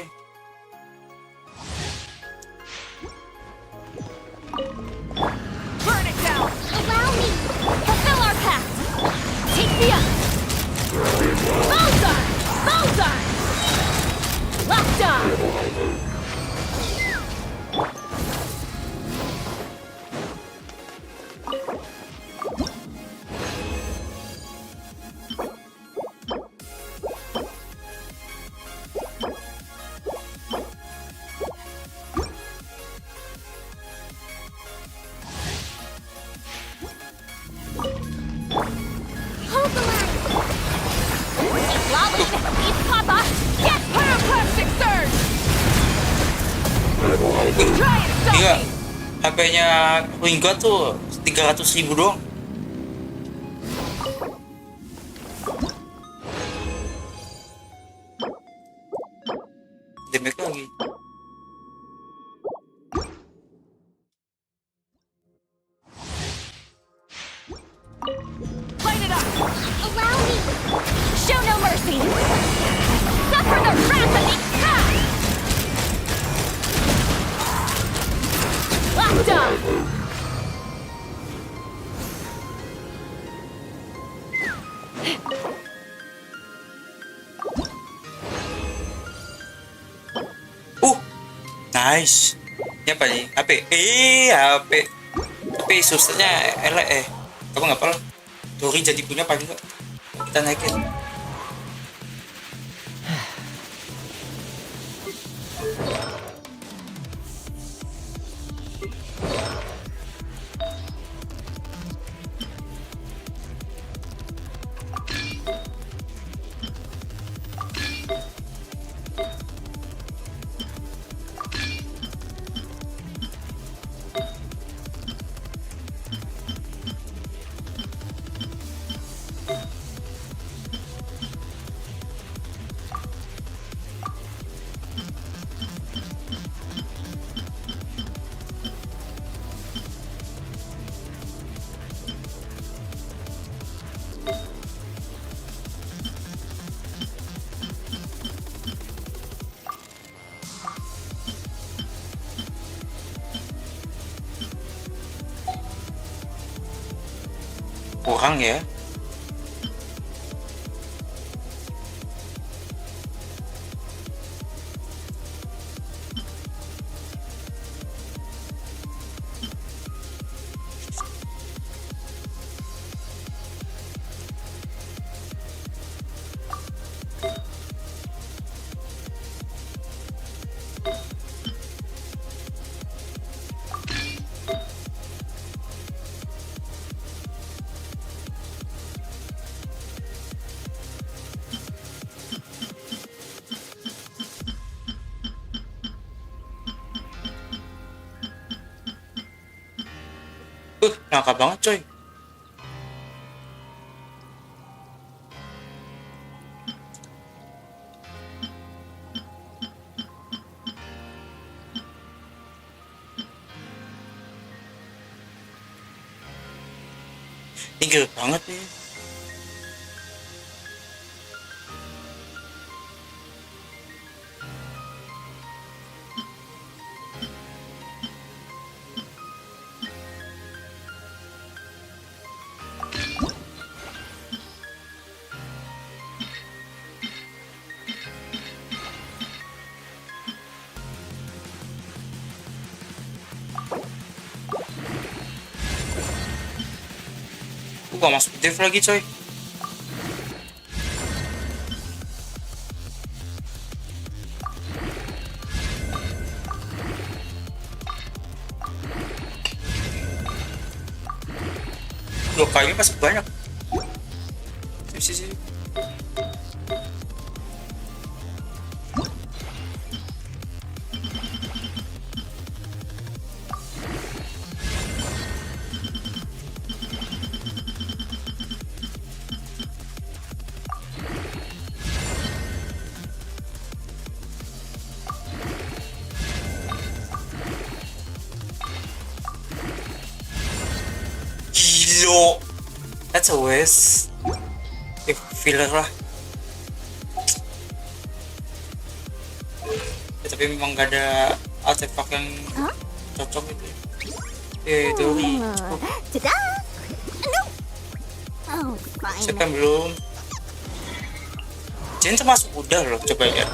Burn it down. Allow me. Fulfill our pact. Take me up. Bullseye. Bullseye. Locked on. Hold the line. Lolly, eat Papa. Get pyroclastic surge. Try and stop Iya, me. HP-nya Ringo tuh 300.000 doang. Damage lagi. Light it up. Allow me. Show no mercy. Suffer the wrath of the cat. Locked on. Nice. Ini apa nih? HP. HP. Tapi susternya elek Kamu nggak apa-apa. Dori jadi punya paling nggak? Kita naikin. Kurang ya. Nangka banget coy. Tinggal banget nih. Gak masuk dev lagi coy. Dua kali masuk banyak. Sini. Gilo. That's a waste. Filler lah. Ya, tapi memang gak ada artefak yang cocok gitu. Dori cukup. Siapa yang belum? Jen termasuk udah loh, coba ya.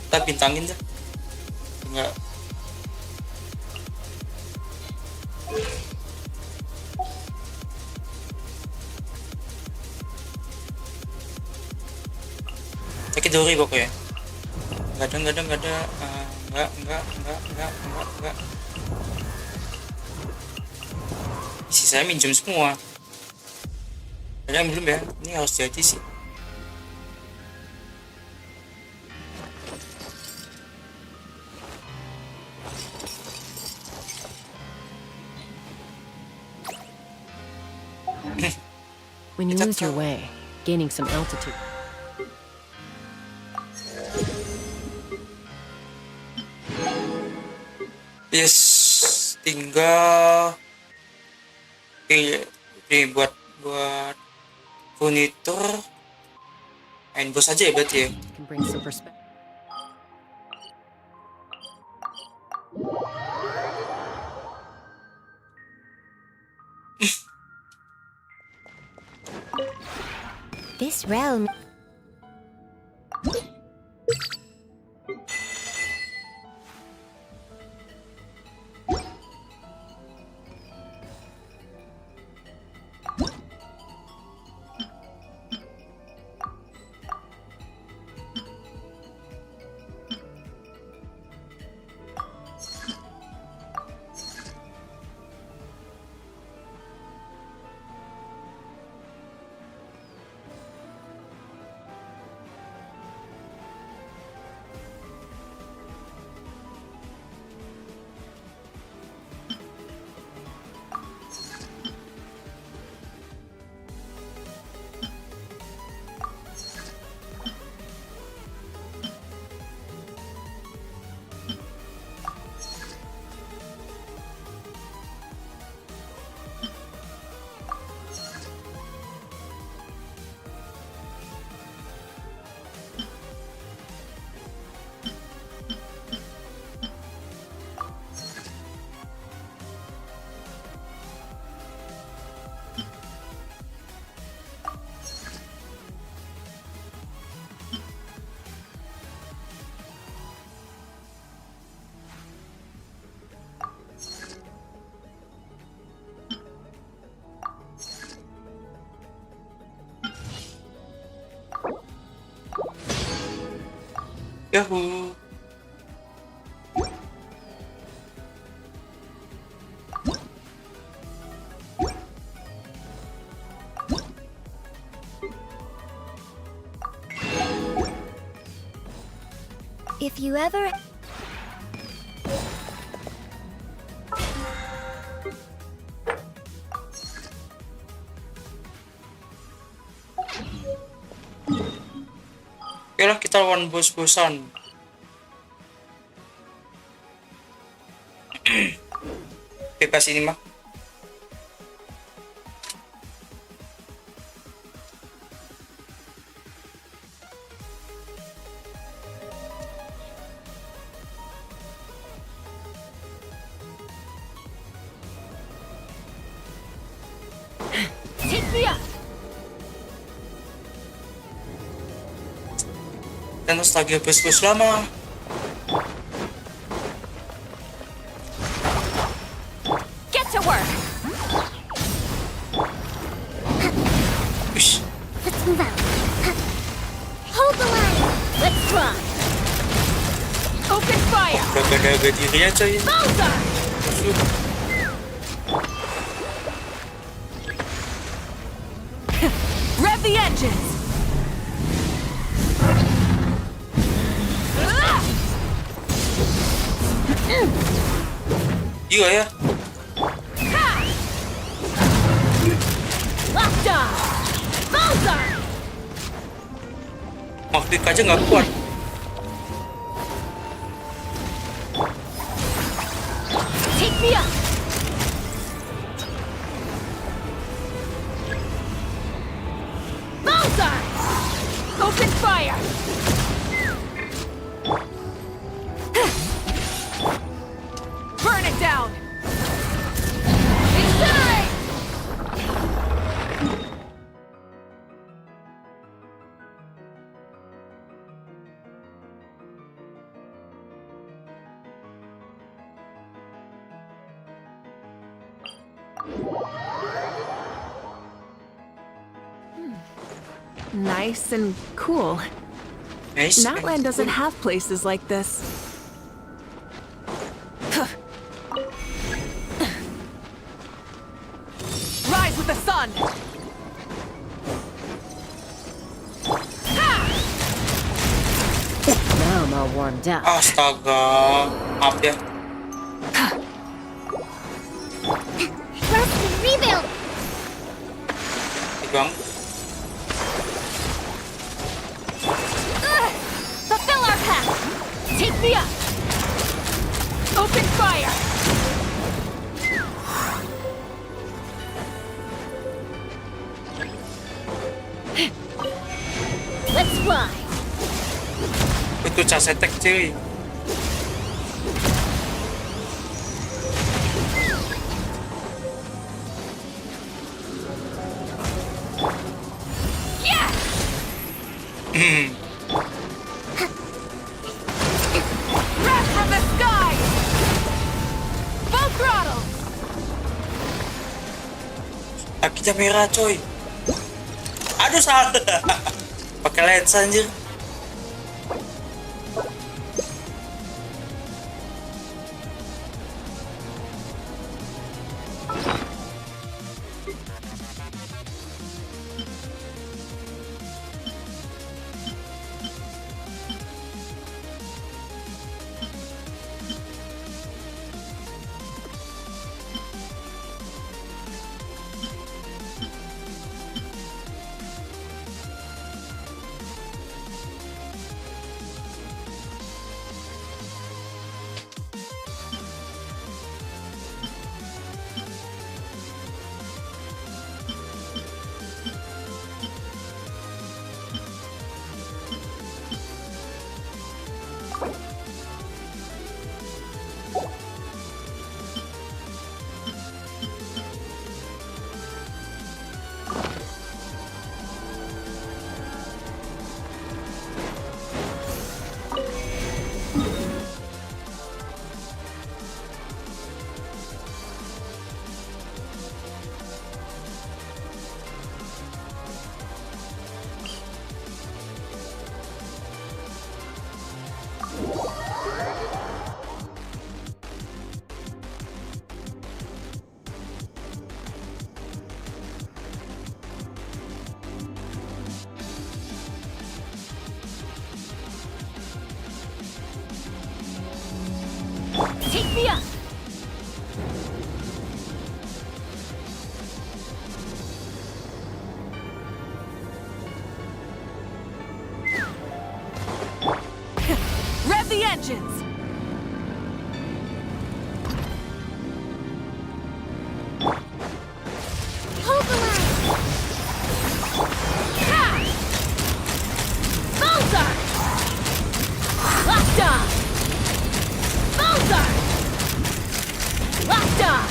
Kita bintangin dah. Enggak. Sakit Dori pokoknya. Enggak ada. Enggak. Isi saya minjem semua. Ada yang belum ya? Ini harus jadi sih. When you lose your way, gaining some altitude. Yes, tinggal ini buat furnitur main bos aja ya berarti ya. Can bring some perspective. This realm. Yahoo. If you ever... Oke lah, kita lawan bos-bosan. Bebas ini mah. Take me up! Dan nostalgia bos-bos lama. Get to work! Ush, Let's move out. Hold the line. Let's try. Open fire! jaga-jaga diri aja ya. Bullseye! Rev the engines! Iya ya. Locked on! Bullseye! Magnet aja nggak kuat. Take me up! Bullseye! Open fire! Burn it down! Incinerate! Nice and cool. Nice. Natland doesn't have places like this. Rise with the sun! Now I'm all warmed up. Astaga, maaf ya. Rest and rebuild. Pegang. Fulfill our path! Take me up! Open fire! Let's fly. Itu casetek cuy. Yes! Breath from the sky! Full throttle! Kakinya merah coy. Aduh salah. Pakai lensa anjir. up the engines! Hold the line! Bullseye! Locked on! Bullseye! Locked on!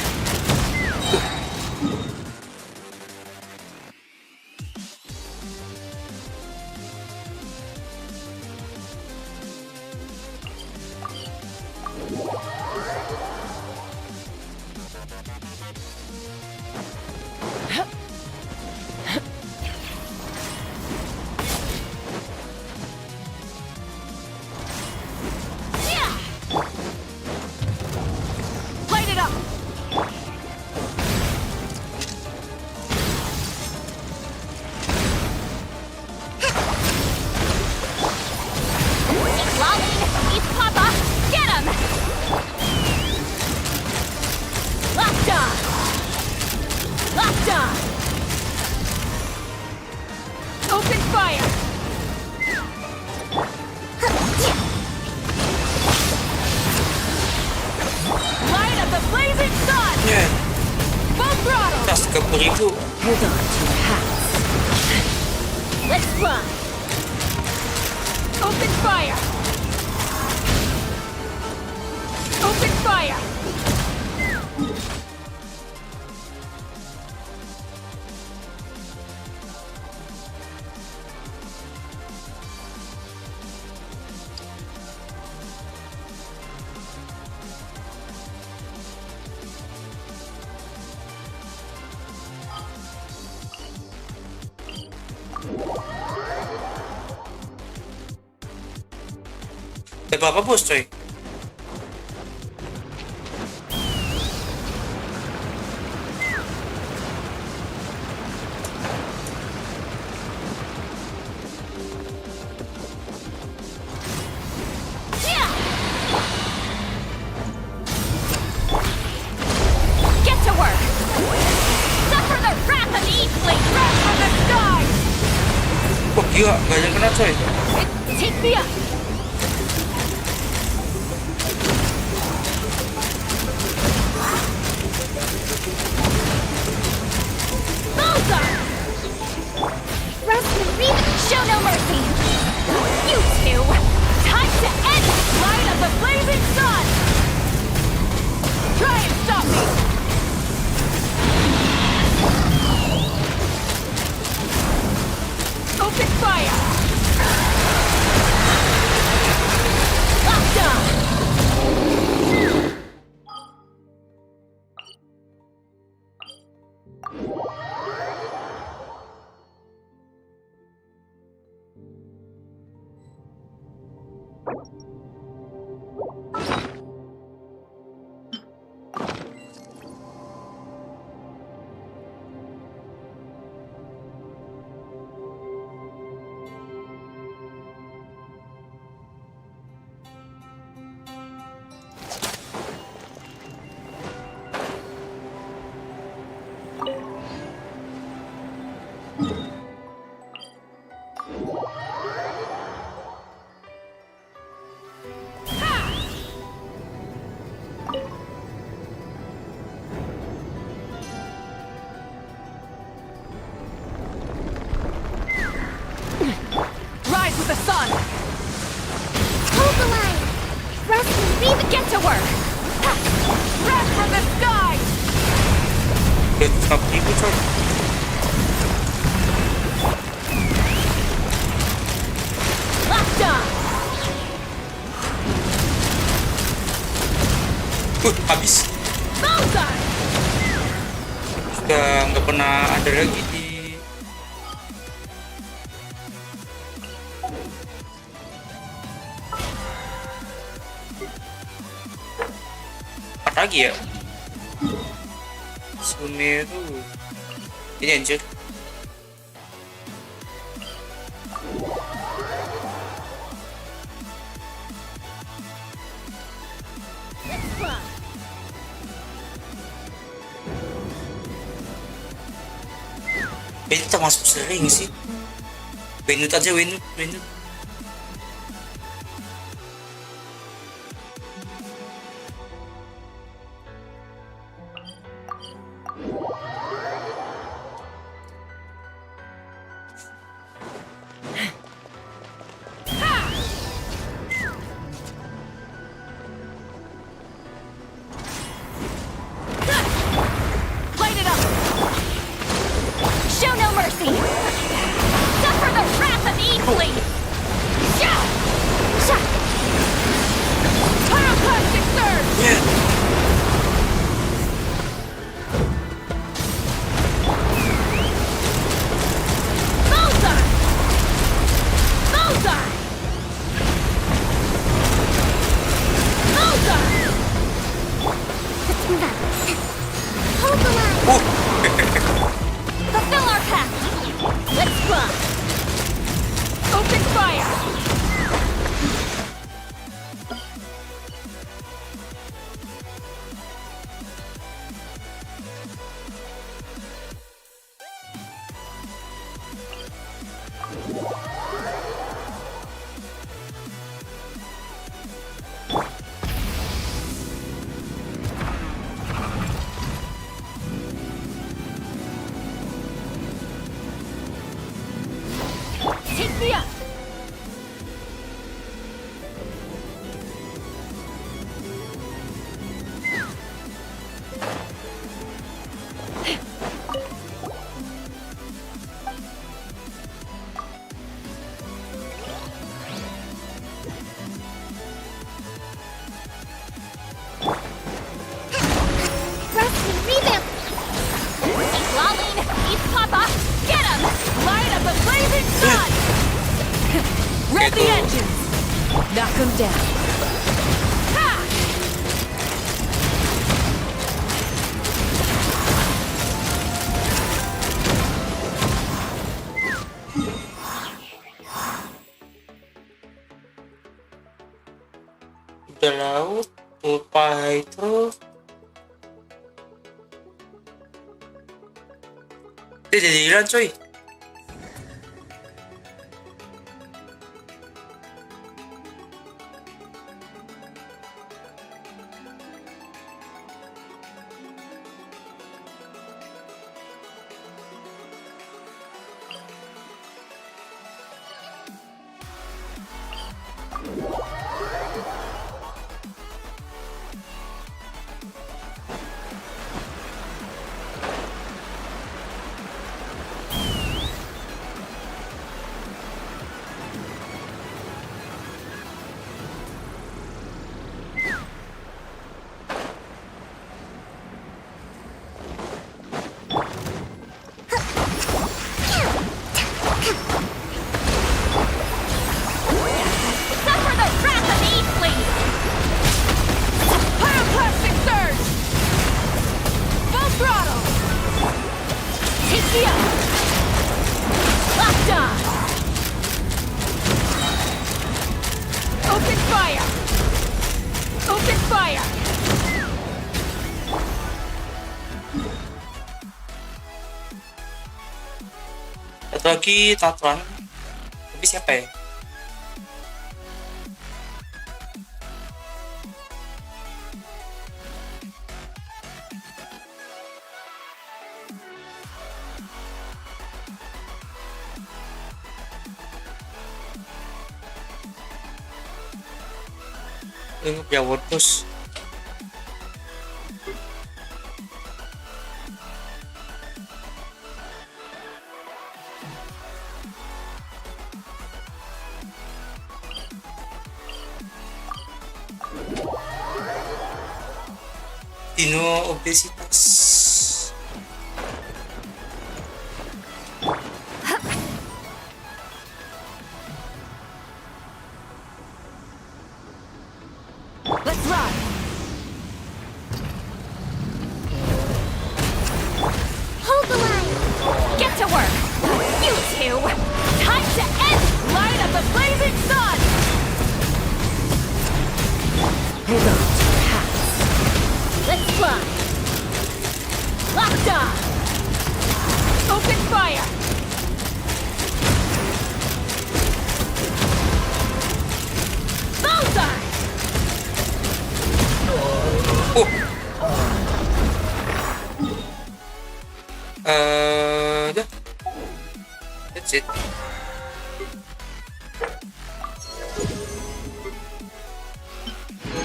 Light it up! Lolly! East Papa! Get him! Locked on! Locked on! Open fire! Light up the blazing sun! Yan. Full throttle! Tas 30,000. Hold on to your hats. Let's fly! Open fire! Open fire! Nagpapaboost, coy. Get to work! Suffer the wrath of the East Blade! Wrath from the sky! Wah, gila. Ganyan ka na, coy. Take me up! Bullseye! Rest and breathe! Show no mercy! You two! Time to end it! Light of the blazing sun! Try and stop me! Open fire! Locked on! Rise with the sun! Hold the line! Rest and breathe! Get to work! Wrath from the sky! 30,000, coy. Locked on! Habis. Bullseye! Sudah nggak pernah ada lagi di apa lagi ya? Sumeru. Ini anjir. Ini termasuk sering sih. Wenut aja, Wenut. Here! Lolling! Eat Papa! Get him! Light up a blazing sun! Rev the engines! Knock him down! Ha! Udah laut, lupa hydro. Dia jadi hilang coy. Suffer the wrath of Eastling! Pyroclastic surge! Full throttle! Take me up! Locked on! Open fire! Open fire! Satu lagi Tatran. Tapi siapa ya? Ini ya WordPress. Dino obesitas. Let's run! Hold the line! Get to work! You two! Time to end! Light up the blazing sun! Hold on to your hats. Let's fly! Locked on! Open fire! Bullseye! Udah. That's it.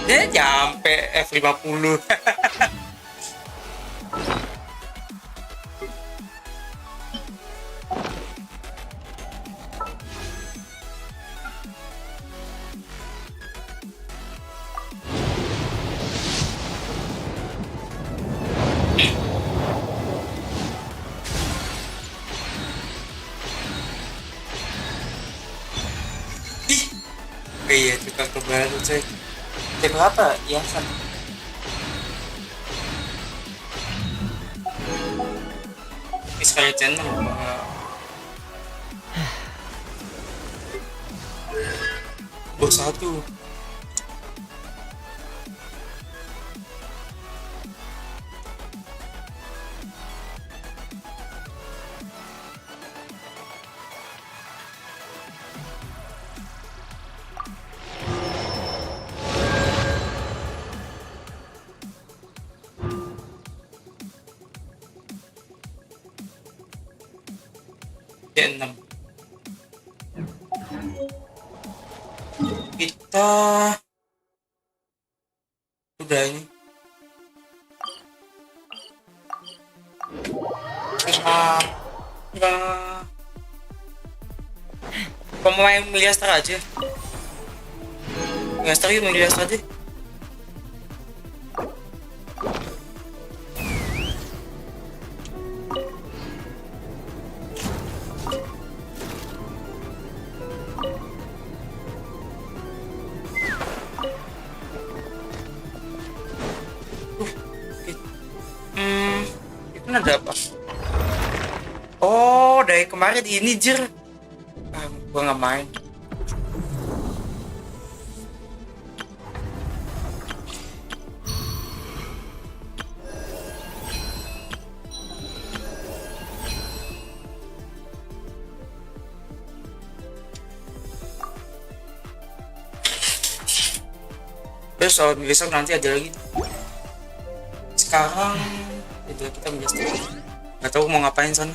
Dia nyampe F50. Iya, tukang kebaru coy. Cek apa? Hiasan. Ini sekali channel. Bos satu. Ya 6. Kita udah ini. Enggak. Pemain Miliastar aja. Miliastar yuk, Miliastar aja. Itu ada apa? Oh, dari kemarin ini jir. Gua nggak main. Terus soal besok nanti ada lagi. Sekarang itu kita menjelaskan. Nggak tahu mau ngapain sana.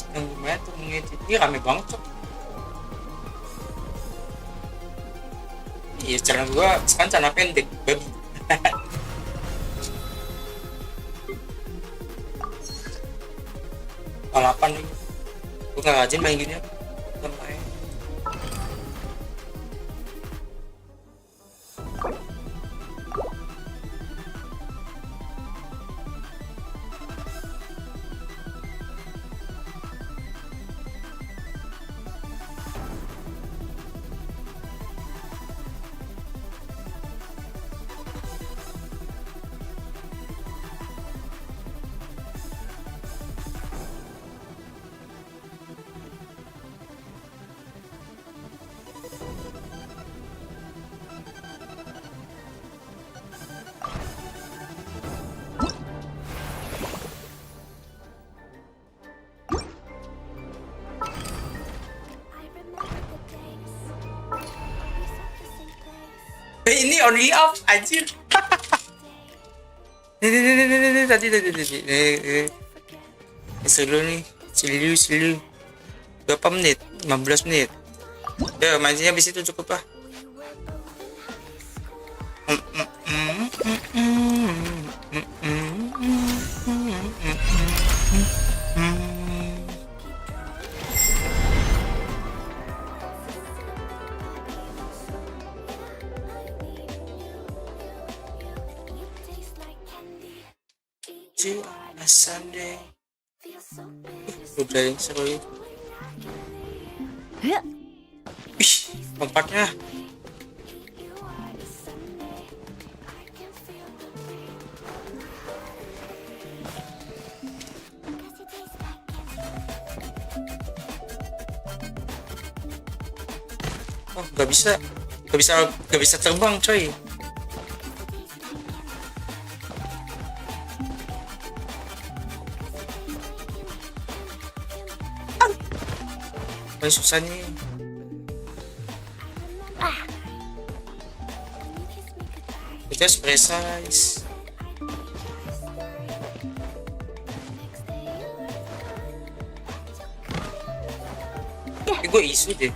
Yang lumayan tuh mengedit ini rame banget tuh. Iya, channel gua sekarang channel pendek babi. Balapan nih, gua nggak rajin main gini apa main. Ini only up anjir. Nih tadi. Seru nih, silu. Berapa menit? 15 menit. Ya, mainnya habis itu cukup lah. Sunday. Udah yang seru ya. Wih, lompatnya. Oh, nggak bisa terbang coy. Susah nih. Itu precise. Gue isu deh.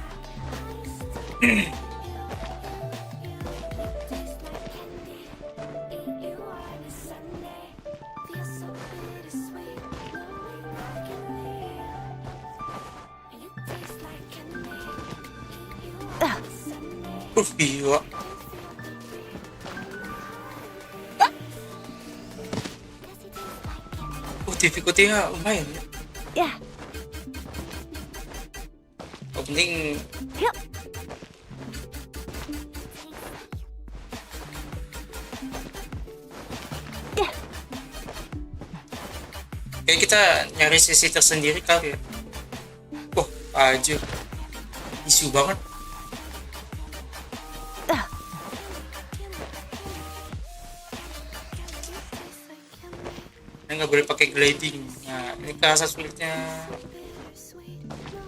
Iya. Difficulty-nya lumayan ya. Ya. Oh, penting. Yep. Ya. Kayak kita nyari sisi tersendiri kali ya. Oh, aja. Isu banget. Ini nggak boleh pakai gliding. Nah, ini kerasa sulitnya.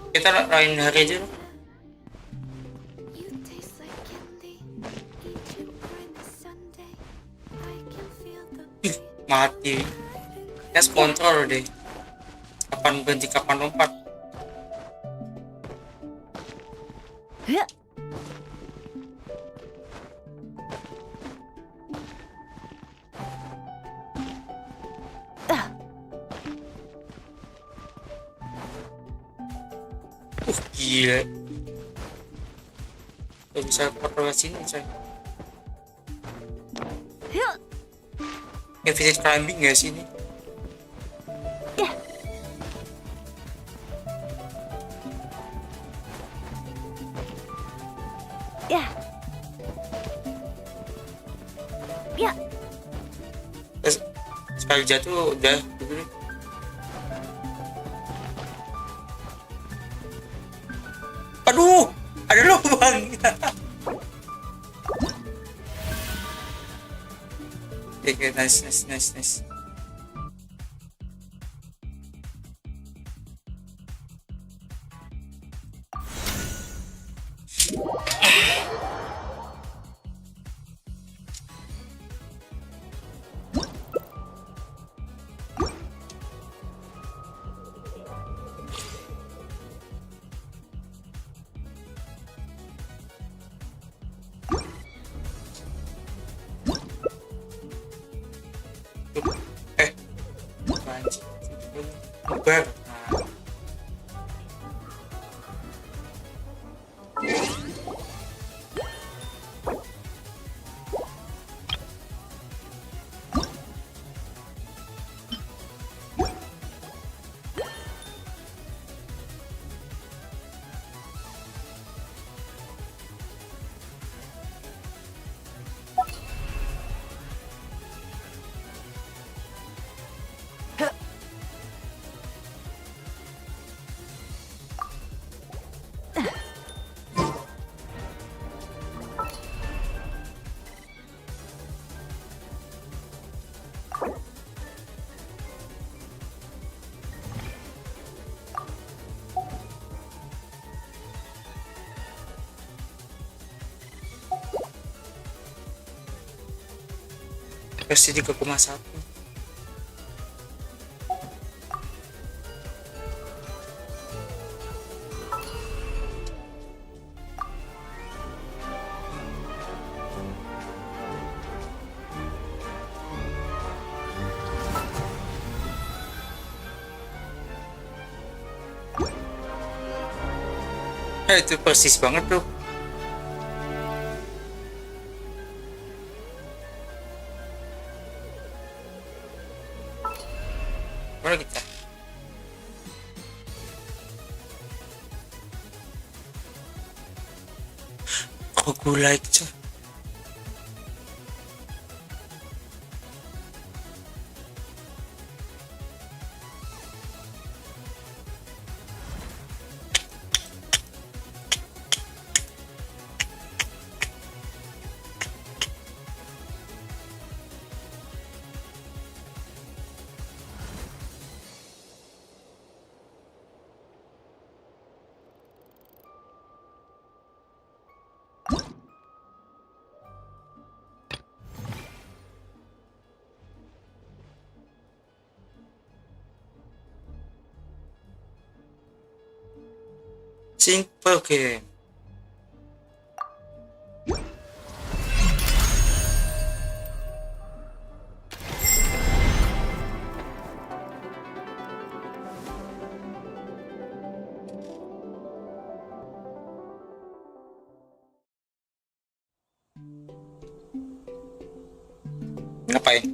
Kita lain hari aja loh. Mati. Tes kontrol deh. Kapan berhenti, kapan lompat. Gila. Gak bisa kontrol sini coy. Kayak visit climbing gak sih ini? Terus sekali jatuh udah gitu deh. Aduh, ada lubang. Oke, nice. Bubar. Versi 3,1. Itu persis banget tuh. Mana kita? Kok gue like coy? Simple game. Ngapain?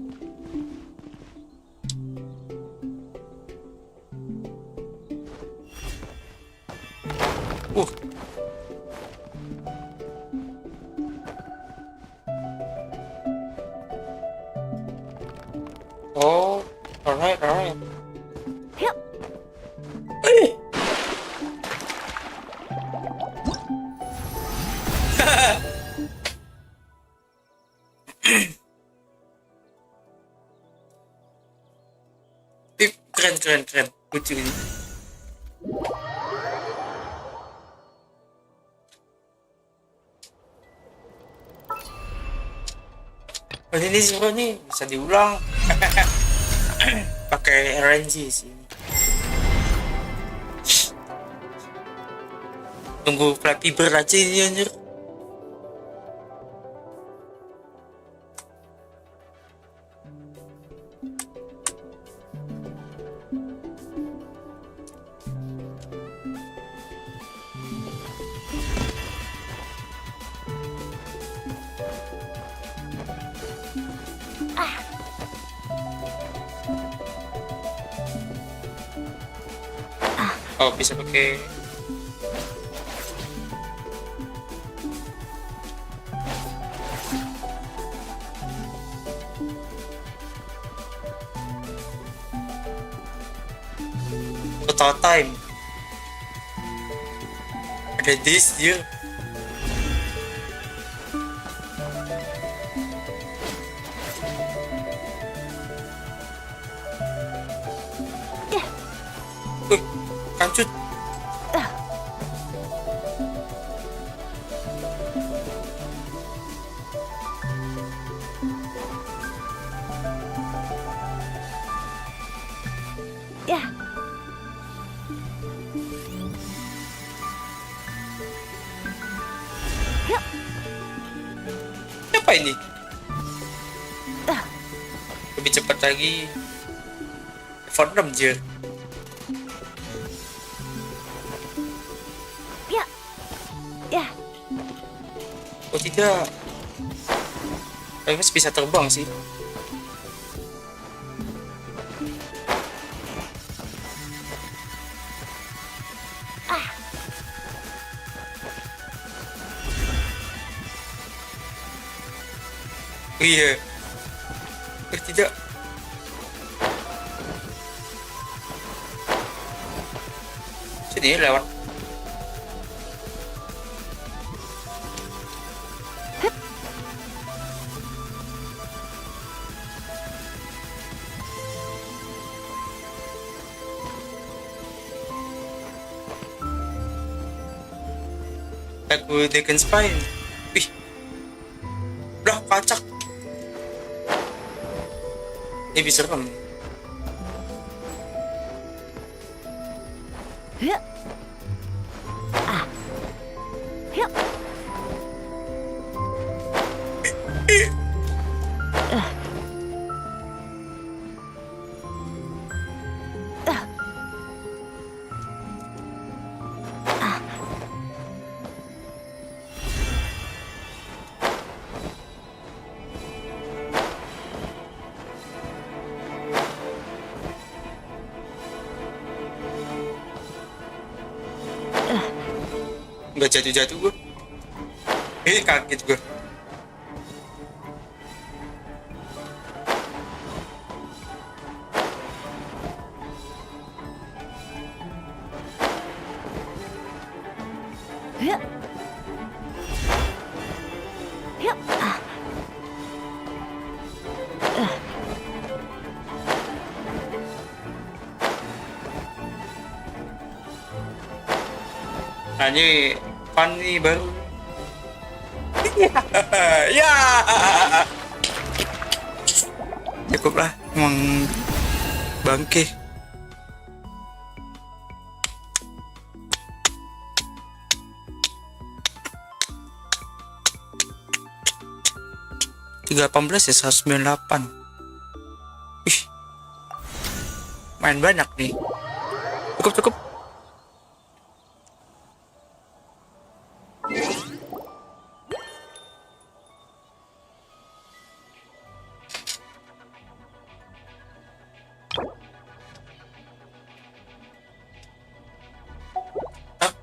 Oh, alright. keren lucu ini. Oh, ini sebenarnya nih bisa diulang pakai RNG sih. Tunggu Flappy Bird aja ini anjir. Oh, bisa pakai total time. Ada this dia. Wih, kancut. Apa ini? Lebih cepat lagi. Phone 6 je. Oh tidak. Mas bisa terbang sih. Oh, iya. Tidak. Sini lewat. Aku dekan spine. Wih. Udah kacak. Ini bisa serem. Nggak jatuh-jatuh gue. Kaget gue. Nah ini fun nih baru. Ya. Cukup lah, emang bangke. Tiga 18 ya 198. Ih, main banyak nih. Cukup.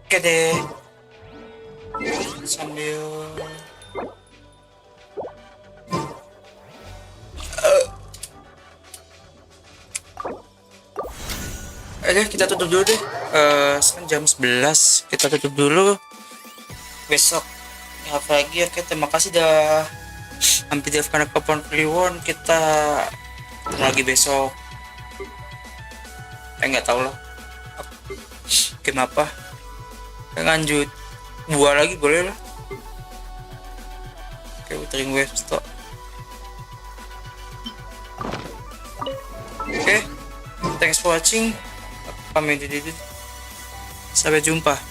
Oke deh, sambil kita tutup dulu deh. Sekarang jam 11, kita tutup dulu. Besok ya apa lagi. Oke, terima kasih udah hampir di karena Kleponkliwonyt. Kita ketemu lagi besok. nggak tahu lah game apa. Lanjut buah lagi boleh lah. Oke, puterin wave stop. Oke, thanks for watching. Pamit dulu. Sampai jumpa.